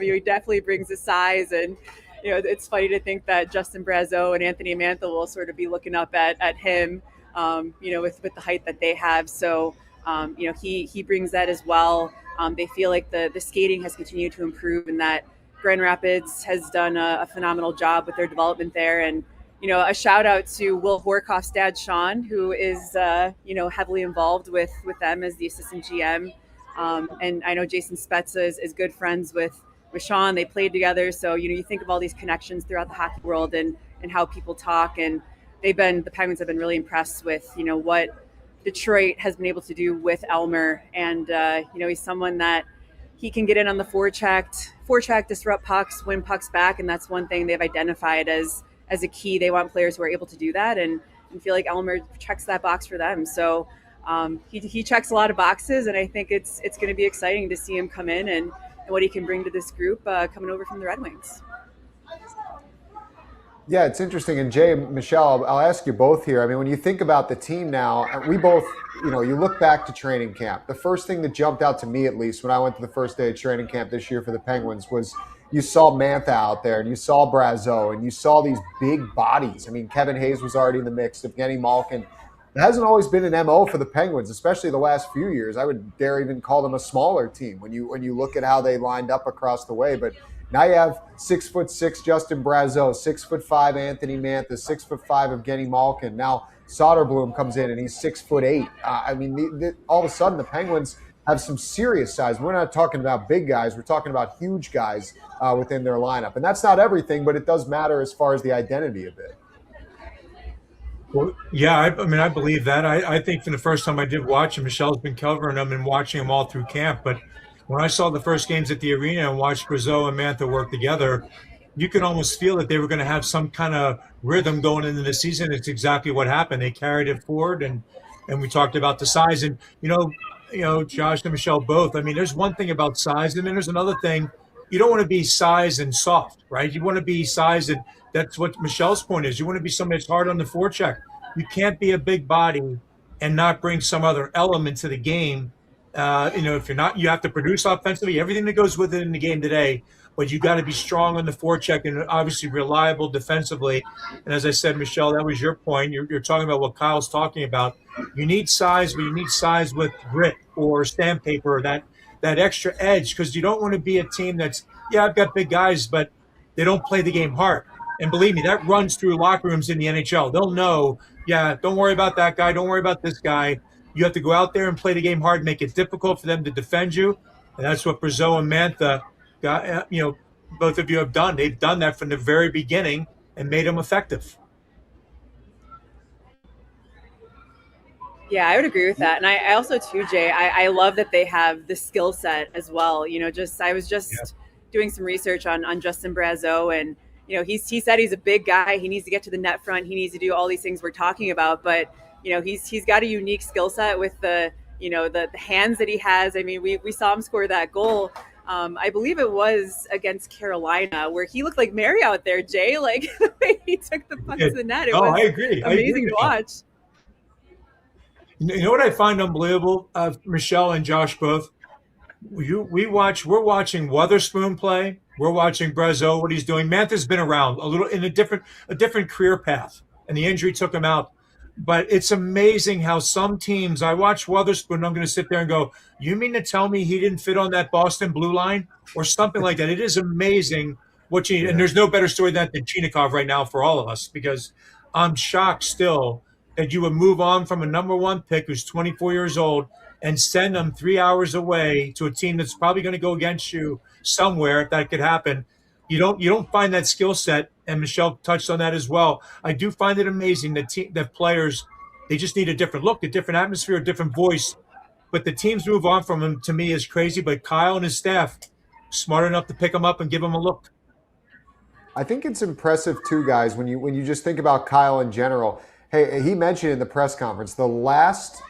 he definitely brings the size. And, it's funny to think that Justin Brazeau and Anthony Mantha will sort of be looking up at him, with the height that they have. So, he brings that as well. They feel like the skating has continued to improve, and that Grand Rapids has done a phenomenal job with their development there. And, a shout out to Will Horkoff's dad, Sean, who is, heavily involved with them as the assistant GM. And I know Jason Spezza is good friends with Sean. They played together. So, you think of all these connections throughout the hockey world and how people talk. And the Penguins have been really impressed with, what Detroit has been able to do with Elmer. And, he's someone that he can get in on the forecheck, disrupt pucks, win pucks back. And that's one thing they've identified as a key. They want players who are able to do that, and feel like Elmer checks that box for them. So he checks a lot of boxes, and I think it's going to be exciting to see him come in and what he can bring to this group coming over from the Red Wings. Yeah, it's interesting. And Jay, Michelle, I'll ask you both here. I mean, when you think about the team now, we both, you look back to training camp. The first thing that jumped out to me, at least, when I went to the first day of training camp this year for the Penguins was you saw Mantha out there, and you saw Brazeau, and you saw these big bodies. I mean, Kevin Hayes was already in the mix, Evgeny Malkin. It hasn't always been an MO for the Penguins, especially the last few years. I would dare even call them a smaller team when you look at how they lined up across the way. But Now you have 6'6" Justin Brazeau, 6'5" Anthony Mantha, 6'5" Evgeny Malkin. Now Soderblom comes in and he's 6'8". I mean, all of a sudden the Penguins have some serious size. We're not talking about big guys. We're talking about huge guys within their lineup. And that's not everything, but it does matter as far as the identity of it. Well, yeah, I mean, I believe that. I think from the first time I did watch him, Michelle's been covering them and watching them all through camp. But when I saw the first games at the arena and watched Brazeau and Mantha work together, you could almost feel that they were going to have some kind of rhythm going into the season. It's exactly what happened. They carried it forward, and we talked about the size. And, you know, Josh and Michelle both. I mean, there's one thing about size, and then there's another thing. You don't want to be size and soft, right? You want to be size, and that's what Michelle's point is. You want to be somebody that's hard on the forecheck. You can't be a big body and not bring some other element to the game. If you're not, you have to produce offensively, everything that goes with it in the game today, but you got to be strong on the forecheck and obviously reliable defensively. And as I said, Michelle, that was your point. You're talking about what Kyle's talking about. You need size, but you need size with grit or sandpaper, that extra edge, because you don't want to be a team that's, yeah, I've got big guys, but they don't play the game hard. And believe me, that runs through locker rooms in the NHL. They'll know, yeah, don't worry about that guy. Don't worry about this guy. You have to go out there and play the game hard, make it difficult for them to defend you. And that's what Brazeau and Mantha got, both of you have done. They've done that from the very beginning and made them effective. Yeah, I would agree with that. And I also too, Jay, I love that they have the skill set as well. I was just doing some research on Justin Brazeau, and he said he's a big guy. He needs to get to the net front. He needs to do all these things we're talking about. But he's got a unique skill set with the hands that he has. I mean, we saw him score that goal. I believe it was against Carolina, where he looked like Mary out there, Jay. Like the way he took the puck to the net. It was I agree. amazing to watch. You know what I find unbelievable, Michelle and Josh both? We're watching Witherspoon play. We're watching Brazeau, what he's doing. Mantha's been around a little in a different career path, and the injury took him out. But it's amazing how some teams, I watch Witherspoon, I'm going to sit there and go, you mean to tell me he didn't fit on that Boston blue line or something like that? It is amazing what you, and there's no better story than Chinikov right now for all of us, because I'm shocked still that you would move on from a number one pick who's 24 years old and send them 3 hours away to a team that's probably going to go against you somewhere, if that could happen. You don't find that skill set, and Michelle touched on that as well. I do find it amazing that players, they just need a different look, a different atmosphere, a different voice. But the teams move on from him, to me, is crazy. But Kyle and his staff, smart enough to pick him up and give him a look. I think it's impressive too, guys, when you just think about Kyle in general. Hey, he mentioned in the press conference, the last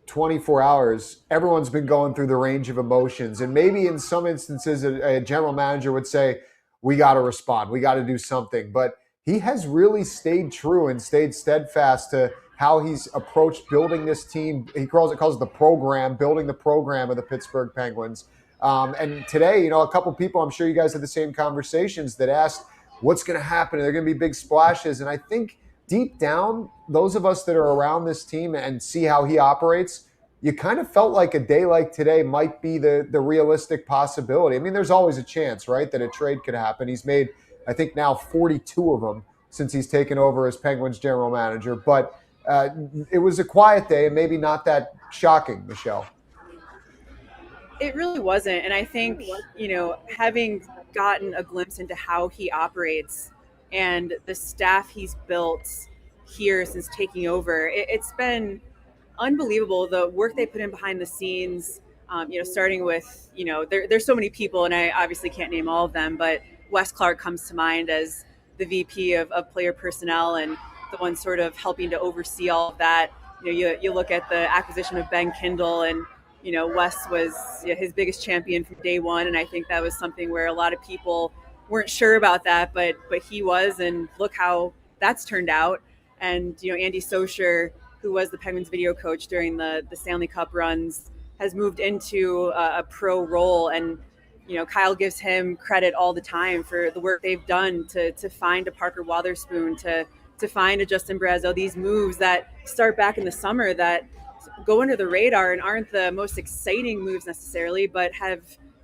24 hours, everyone's been going through the range of emotions. And maybe in some instances, a general manager would say, we got to respond. We got to do something. But he has really stayed true and stayed steadfast to how he's approached building this team. He calls it the program, building the program of the Pittsburgh Penguins. And today, a couple people, I'm sure you guys had the same conversations, that asked what's going to happen. Are there going to be big splashes? And I think deep down, those of us that are around this team and see how he operates, you kind of felt like a day like today might be the realistic possibility. I mean, there's always a chance, right, that a trade could happen. He's made, I think, now 42 of them since he's taken over as Penguins general manager. But it was a quiet day and maybe not that shocking, Michelle. It really wasn't. And I think, having gotten a glimpse into how he operates and the staff he's built here since taking over, it's been unbelievable, the work they put in behind the scenes, starting with, there's so many people, and I obviously can't name all of them, but Wes Clark comes to mind as the VP of player personnel and the one sort of helping to oversee all of that. You look at the acquisition of Ben Kindle, and Wes was his biggest champion from day one, and I think that was something where a lot of people weren't sure about that, but he was, and look how that's turned out. And Andy Socher, who was the Penguins video coach during the Stanley Cup runs, has moved into a pro role, and Kyle gives him credit all the time for the work they've done to find a Parker Wotherspoon, to find a Justin Brazeau, these moves that start back in the summer that go under the radar and aren't the most exciting moves necessarily, but have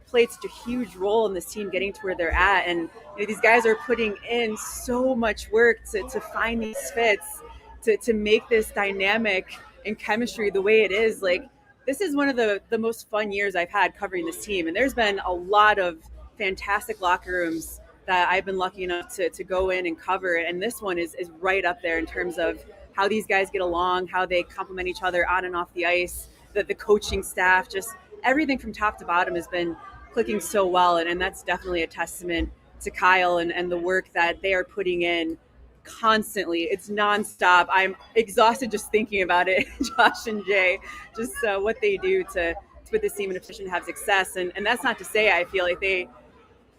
played such a huge role in this team getting to where they're at. And these guys are putting in so much work to find these fits, to make this dynamic and chemistry the way it is. Like, this is one of the most fun years I've had covering this team. And there's been a lot of fantastic locker rooms that I've been lucky enough to go in and cover. And this one is right up there in terms of how these guys get along, how they complement each other on and off the ice, the coaching staff, just everything from top to bottom has been clicking so well. And that's definitely a testament to Kyle and the work that they are putting in constantly. It's nonstop. I'm exhausted just thinking about it, Josh and Jay, just what they do to put this team in a position to have success. And that's not to say I feel like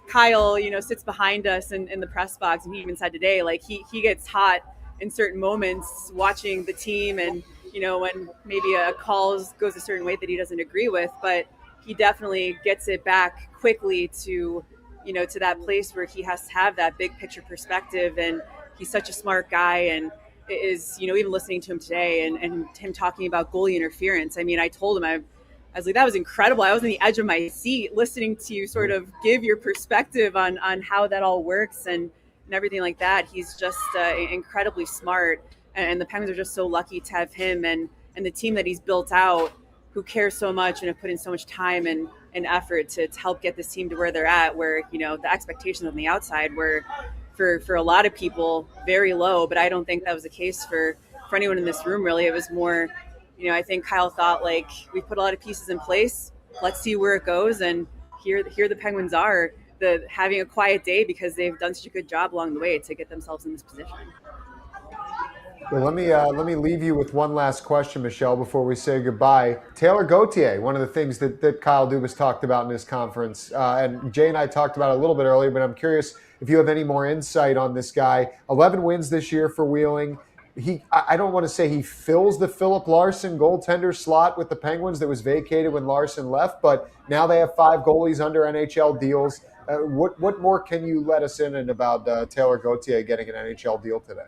Kyle, sits behind us in the press box, and he even said today, like he gets hot in certain moments watching the team, and when maybe a call goes a certain way that he doesn't agree with, but he definitely gets it back quickly to that place where he has to have that big picture perspective. And he's such a smart guy, and is even listening to him today and him talking about goalie interference. I mean, I told him, I was like, that was incredible. I was on the edge of my seat listening to you sort of give your perspective on how that all works and everything like that. He's just incredibly smart, and the Penguins are just so lucky to have him and the team that he's built out, who cares so much and have put in so much time and effort to help get this team to where they're at, where the expectations on the outside were for a lot of people very low. But I don't think that was the case for anyone in this room, really. It was more, I think Kyle thought, like, we've put a lot of pieces in place, let's see where it goes. And here the Penguins are having a quiet day because they've done such a good job along the way to get themselves in this position. Well, let me leave you with one last question, Michelle, before we say goodbye. Taylor Gauthier, one of the things that Kyle Dubas talked about in his conference, and Jay and I talked about it a little bit earlier, but I'm curious if you have any more insight on this guy. 11 wins this year for Wheeling. I don't want to say he fills the Philip Larson goaltender slot with the Penguins that was vacated when Larson left, but now they have 5 goalies under NHL deals. What more can you let us in about Taylor Gauthier getting an NHL deal today?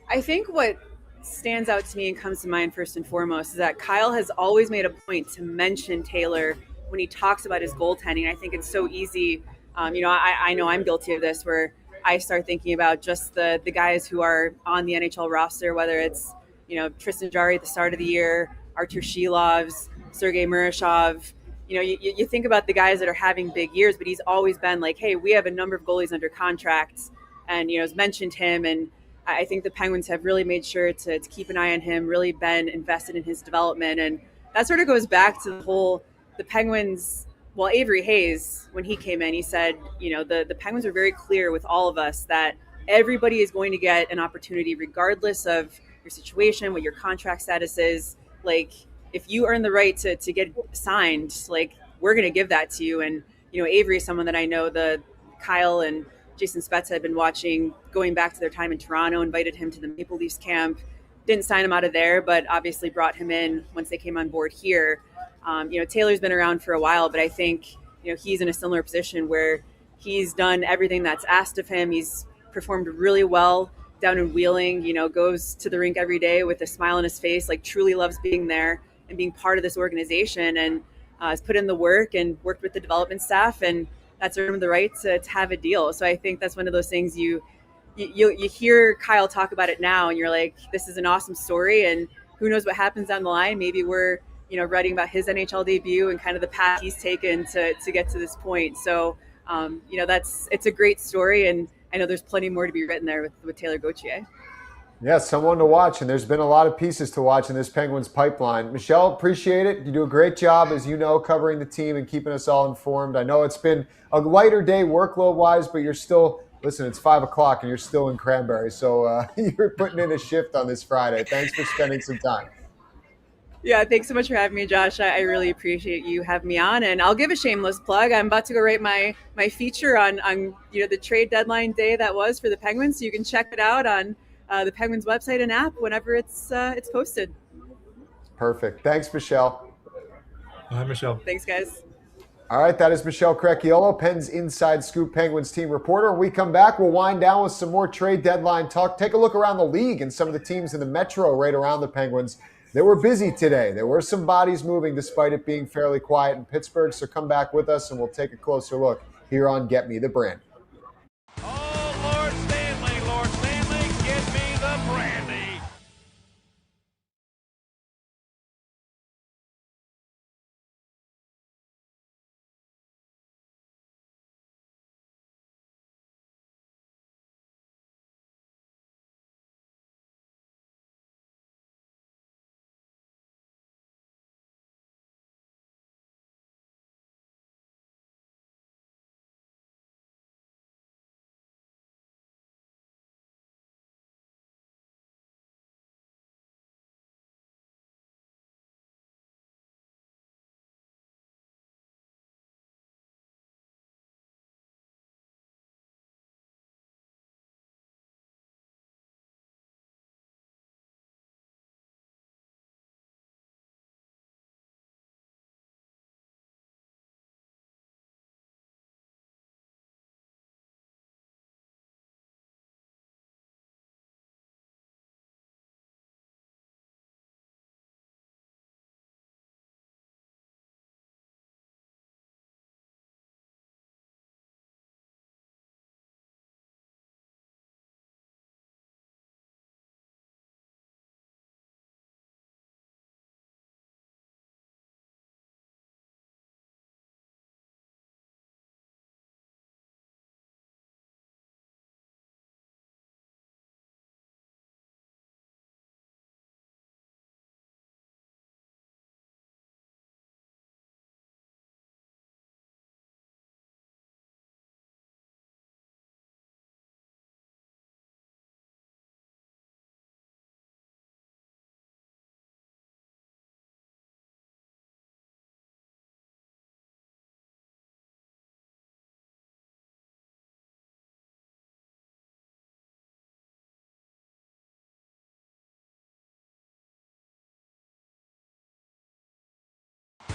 I think what stands out to me and comes to mind first and foremost is that Kyle has always made a point to mention Taylor when he talks about his goaltending. I think it's so easy. I know I'm guilty of this, where I start thinking about just the guys who are on the NHL roster, whether it's, Tristan Jarry at the start of the year, Artur Shilovs, Sergei Murashov. You think about the guys that are having big years, but he's always been like, hey, we have a number of goalies under contract, and, has mentioned him. And I think the Penguins have really made sure to keep an eye on him, really been invested in his development. And that sort of goes back to the Penguins. Well, Avery Hayes, when he came in, he said, the Penguins are very clear with all of us that everybody is going to get an opportunity regardless of your situation, what your contract status is. Like, if you earn the right to get signed, like, we're going to give that to you. And, Avery is someone that I know Kyle and Jason Spezza had been watching going back to their time in Toronto, invited him to the Maple Leafs camp, didn't sign him out of there, but obviously brought him in once they came on board here. Taylor's been around for a while, but I think, he's in a similar position where he's done everything that's asked of him. He's performed really well down in Wheeling, goes to the rink every day with a smile on his face, like truly loves being there and being part of this organization, and has put in the work and worked with the development staff, and that's earned him the right to have a deal. So I think that's one of those things you hear Kyle talk about it now, and you're like, this is an awesome story, and who knows what happens down the line. Maybe we're writing about his NHL debut and kind of the path he's taken to get to this point. So it's a great story, and I know there's plenty more to be written there with Taylor Gauthier. Yeah, someone to watch, and there's been a lot of pieces to watch in this Penguins pipeline. Michelle, appreciate it. You do a great job, as you know, covering the team and keeping us all informed. I know it's been a lighter day workload-wise, but you're still, listen, it's 5 o'clock and you're still in Cranberry, so you're putting in a shift on this Friday. Thanks for spending some time. Yeah, thanks so much for having me, Josh. I really appreciate you having me on, and I'll give a shameless plug. I'm about to go write my feature on the trade deadline day that was for the Penguins, so you can check it out on the Penguins website and app whenever it's posted. Perfect. Thanks, Michelle. Hi, Michelle. Thanks, guys. All right, that is Michelle Crecchiolo, Penn's Inside Scoop Penguins team reporter. When we come back, we'll wind down with some more trade deadline talk. Take a look around the league and some of the teams in the Metro right around the Penguins. they were busy today. There were some bodies moving despite it being fairly quiet in Pittsburgh. So come back with us and we'll take a closer look here on Get Me The Brandy. Oh, Lord Stanley, get me the brandy.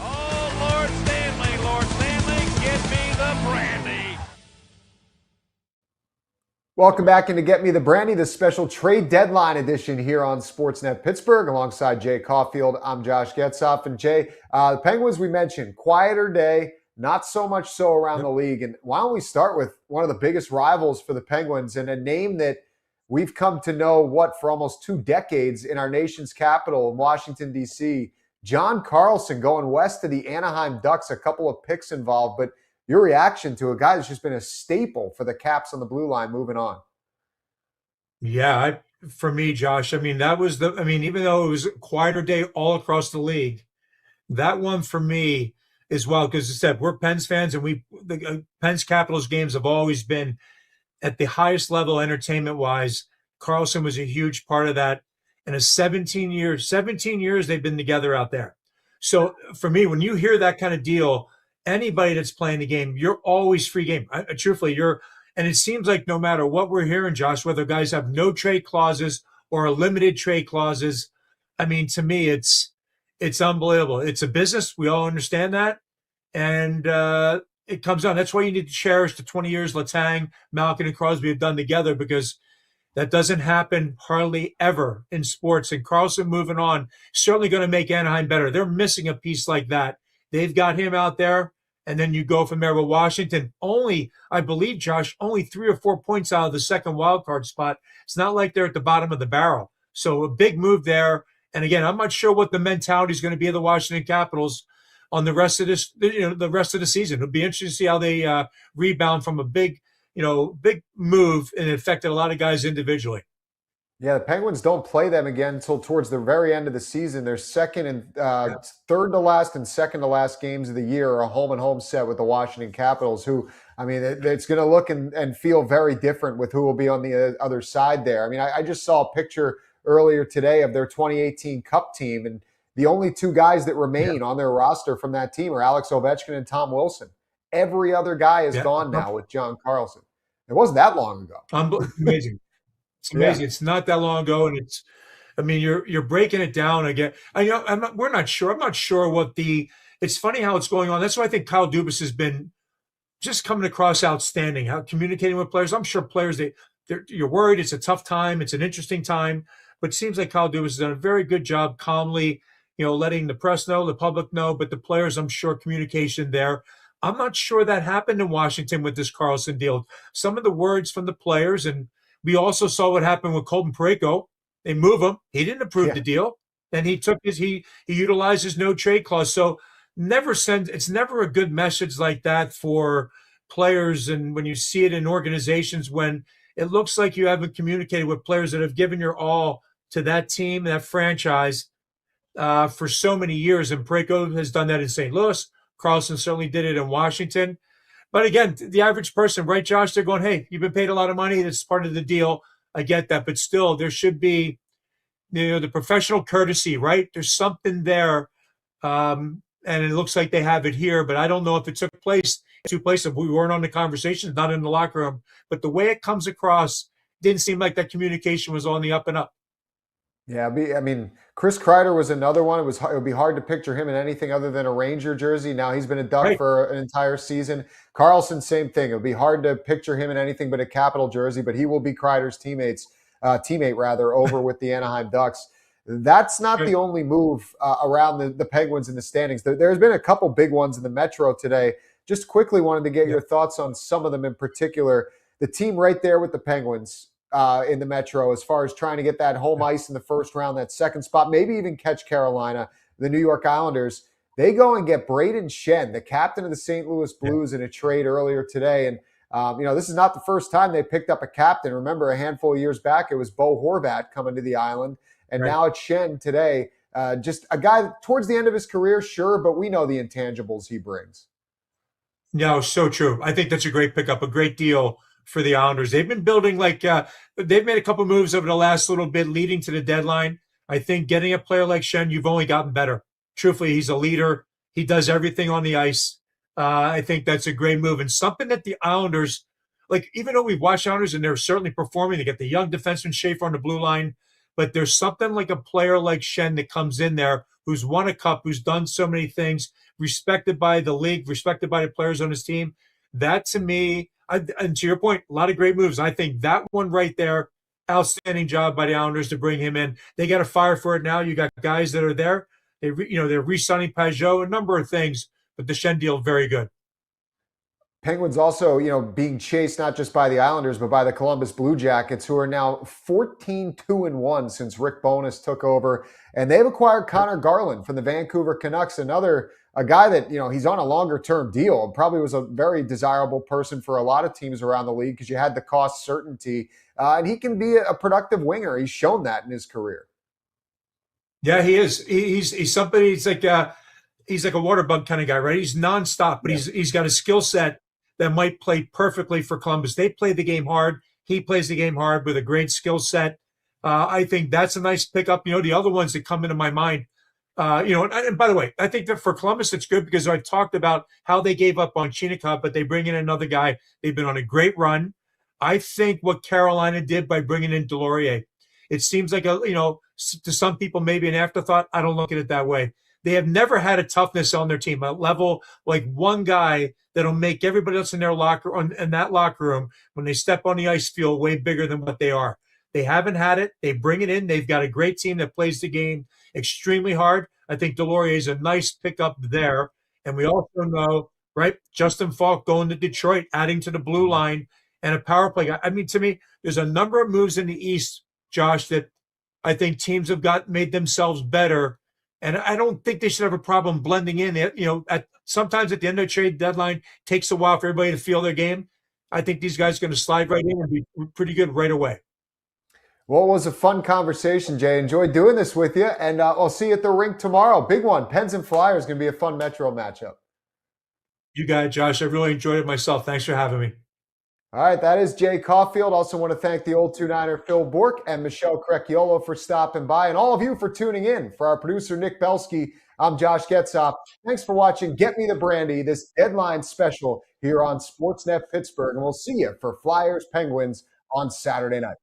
Oh, Lord Stanley, get me the brandy. Welcome back into Get Me The Brandy, the special trade deadline edition here on SportsNet Pittsburgh. Alongside Jay Caufield, I'm Josh Getzoff. And Jay, the Penguins we mentioned, quieter day, not so much so around the league. And why don't we start with one of the biggest rivals for the Penguins and a name that we've come to know, for almost 2 decades in our nation's capital in Washington, D.C., John Carlson going west to the Anaheim Ducks, a couple of picks involved, but your reaction to a guy that's just been a staple for the Caps on the blue line moving on. Yeah, for me, Josh, even though it was a quieter day all across the league, that one for me as well, because as I said, we're Pens fans, and the Pens Capitals games have always been at the highest level entertainment-wise. Carlson was a huge part of that. And 17 years they've been together out there. So for me, when you hear that kind of deal, anybody that's playing the game, you're always free game. Truthfully, and it seems like no matter what we're hearing, Josh, whether guys have no trade clauses or limited trade clauses, to me, it's unbelievable. It's a business. We all understand that. And it comes on. That's why you need to cherish the 20 years Letang, Malkin, and Crosby have done together, because that doesn't happen hardly ever in sports. And Carlson moving on, certainly going to make Anaheim better. They're missing a piece like that. They've got him out there, and then you go from there with Washington. I believe, Josh, only 3 or 4 points out of the second wild card spot. It's not like they're at the bottom of the barrel. So a big move there. And again, I'm not sure what the mentality is going to be of the Washington Capitals on the rest of the rest of the season. It'll be interesting to see how they rebound from a big move, and it affected a lot of guys individually. Yeah, the Penguins don't play them again until towards the very end of the season. Their second and third to last and second to last games of the year are a home-and-home set with the Washington Capitals, who, it's going to look and feel very different with who will be on the other side there. I just saw a picture earlier today of their 2018 Cup team, and the only 2 guys that remain on their roster from that team are Alex Ovechkin and Tom Wilson. Every other guy is gone now with John Carlson. It wasn't that long ago. Amazing. It's amazing. Yeah. It's not that long ago, and you're breaking it down again. We're not sure. I'm not sure what it's funny how it's going on. That's why I think Kyle Dubas has been just coming across outstanding, how communicating with players. I'm sure players, you're worried. It's a tough time. It's an interesting time. but it seems like Kyle Dubas has done a very good job calmly, letting the press know, the public know, but the players, I'm sure, communication there. I'm not sure that happened in Washington with this Karlsson deal. Some of the words from the players, and we also saw what happened with Colton Parayko. They move him. He didn't approve the deal. And he utilized his no trade clause. So it's never a good message like that for players. And when you see it in organizations, when it looks like you haven't communicated with players that have given your all to that team, that franchise, for so many years. And Parayko has done that in St. Louis. Karlsson certainly did it in Washington. But again, the average person, right, Josh, they're going, hey, you've been paid a lot of money. That's part of the deal. I get that. But still, there should be the professional courtesy, right? There's something there, and it looks like they have it here, but I don't know if it took place in two places. We weren't on the conversation, not in the locker room, but the way it comes across didn't seem like that communication was on the up and up. Yeah, Chris Kreider was another one. It would be hard to picture him in anything other than a Ranger jersey. Now he's been a Duck for an entire season. Karlsson, same thing. It would be hard to picture him in anything but a Capital jersey, but he will be Kreider's teammate over with the Anaheim Ducks. That's not the only move around the Penguins in the standings. There's been a couple big ones in the Metro today. Just quickly wanted to get your thoughts on some of them in particular. The team right there with the Penguins in the Metro, as far as trying to get that home ice in the first round, that second spot, maybe even catch Carolina, the New York Islanders. They go and get Braden Shen, the captain of the St. Louis Blues, in a trade earlier today. And this is not the first time they picked up a captain. Remember, a handful of years back, it was Bo Horvat coming to the island. And now it's Shen today. Just a guy towards the end of his career, sure, but we know the intangibles he brings. No, so true. I think that's a great pickup, a great deal for the Islanders. They've been building they've made a couple moves over the last little bit leading to the deadline. I think getting a player like Shen, you've only gotten better. Truthfully, he's a leader. He does everything on the ice. I think that's a great move, and something that the Islanders, even though we've watched Islanders and they're certainly performing, they get the young defenseman Schaefer on the blue line, but there's something like a player like Shen that comes in there who's won a cup, who's done so many things, respected by the league, respected by the players on his team. That, to me, and to your point, a lot of great moves. I think that one right there, outstanding job by the Islanders to bring him in. They got to fire for it now. You got guys that are there. They're re-signing Pajot, a number of things, but the Shen deal, very good. Penguins also, being chased not just by the Islanders, but by the Columbus Blue Jackets, who are now 14-2-1 since Rick Bowness took over. And they've acquired Connor Garland from the Vancouver Canucks, a guy that, he's on a longer-term deal and probably was a very desirable person for a lot of teams around the league because you had the cost certainty. And he can be a productive winger. He's shown that in his career. Yeah, he is. He's somebody, he's like a water bug kind of guy, right? He's nonstop, but he's got a skill set that might play perfectly for Columbus. They play the game hard. He plays the game hard with a great skill set. I think that's a nice pickup. The other ones that come into my mind, and by the way, I think that for Columbus, it's good because I've talked about how they gave up on Chinakhov, but they bring in another guy. They've been on a great run. I think what Carolina did by bringing in Delorier, it seems like to some people, maybe an afterthought. I don't look at it that way. They have never had a toughness on their team, a level like one guy that'll make everybody else in that locker room, when they step on the ice, feel way bigger than what they are. They haven't had it. They bring it in. They've got a great team that plays the game extremely hard. I think Delorier is a nice pickup there. And we also know, right, Justin Falk going to Detroit, adding to the blue line and a power play guy. To me, there's a number of moves in the East, Josh, that I think teams have made themselves better. And I don't think they should have a problem blending in. Sometimes at the end of the trade deadline, takes a while for everybody to feel their game. I think these guys are going to slide right in and be pretty good right away. Well, it was a fun conversation, Jay. Enjoyed doing this with you. And I'll see you at the rink tomorrow. Big one. Pens and Flyers going to be a fun Metro matchup. You got it, Josh. I really enjoyed it myself. Thanks for having me. All right, that is Jay Caufield. Also want to thank the old 2-9er Phil Bourque and Michelle Crecchiolo for stopping by, and all of you for tuning in. For our producer, Nick Belsky, I'm Josh Getzoff. Thanks for watching Get Me The Brandy, this deadline special here on SportsNet Pittsburgh, and we'll see you for Flyers Penguins on Saturday night.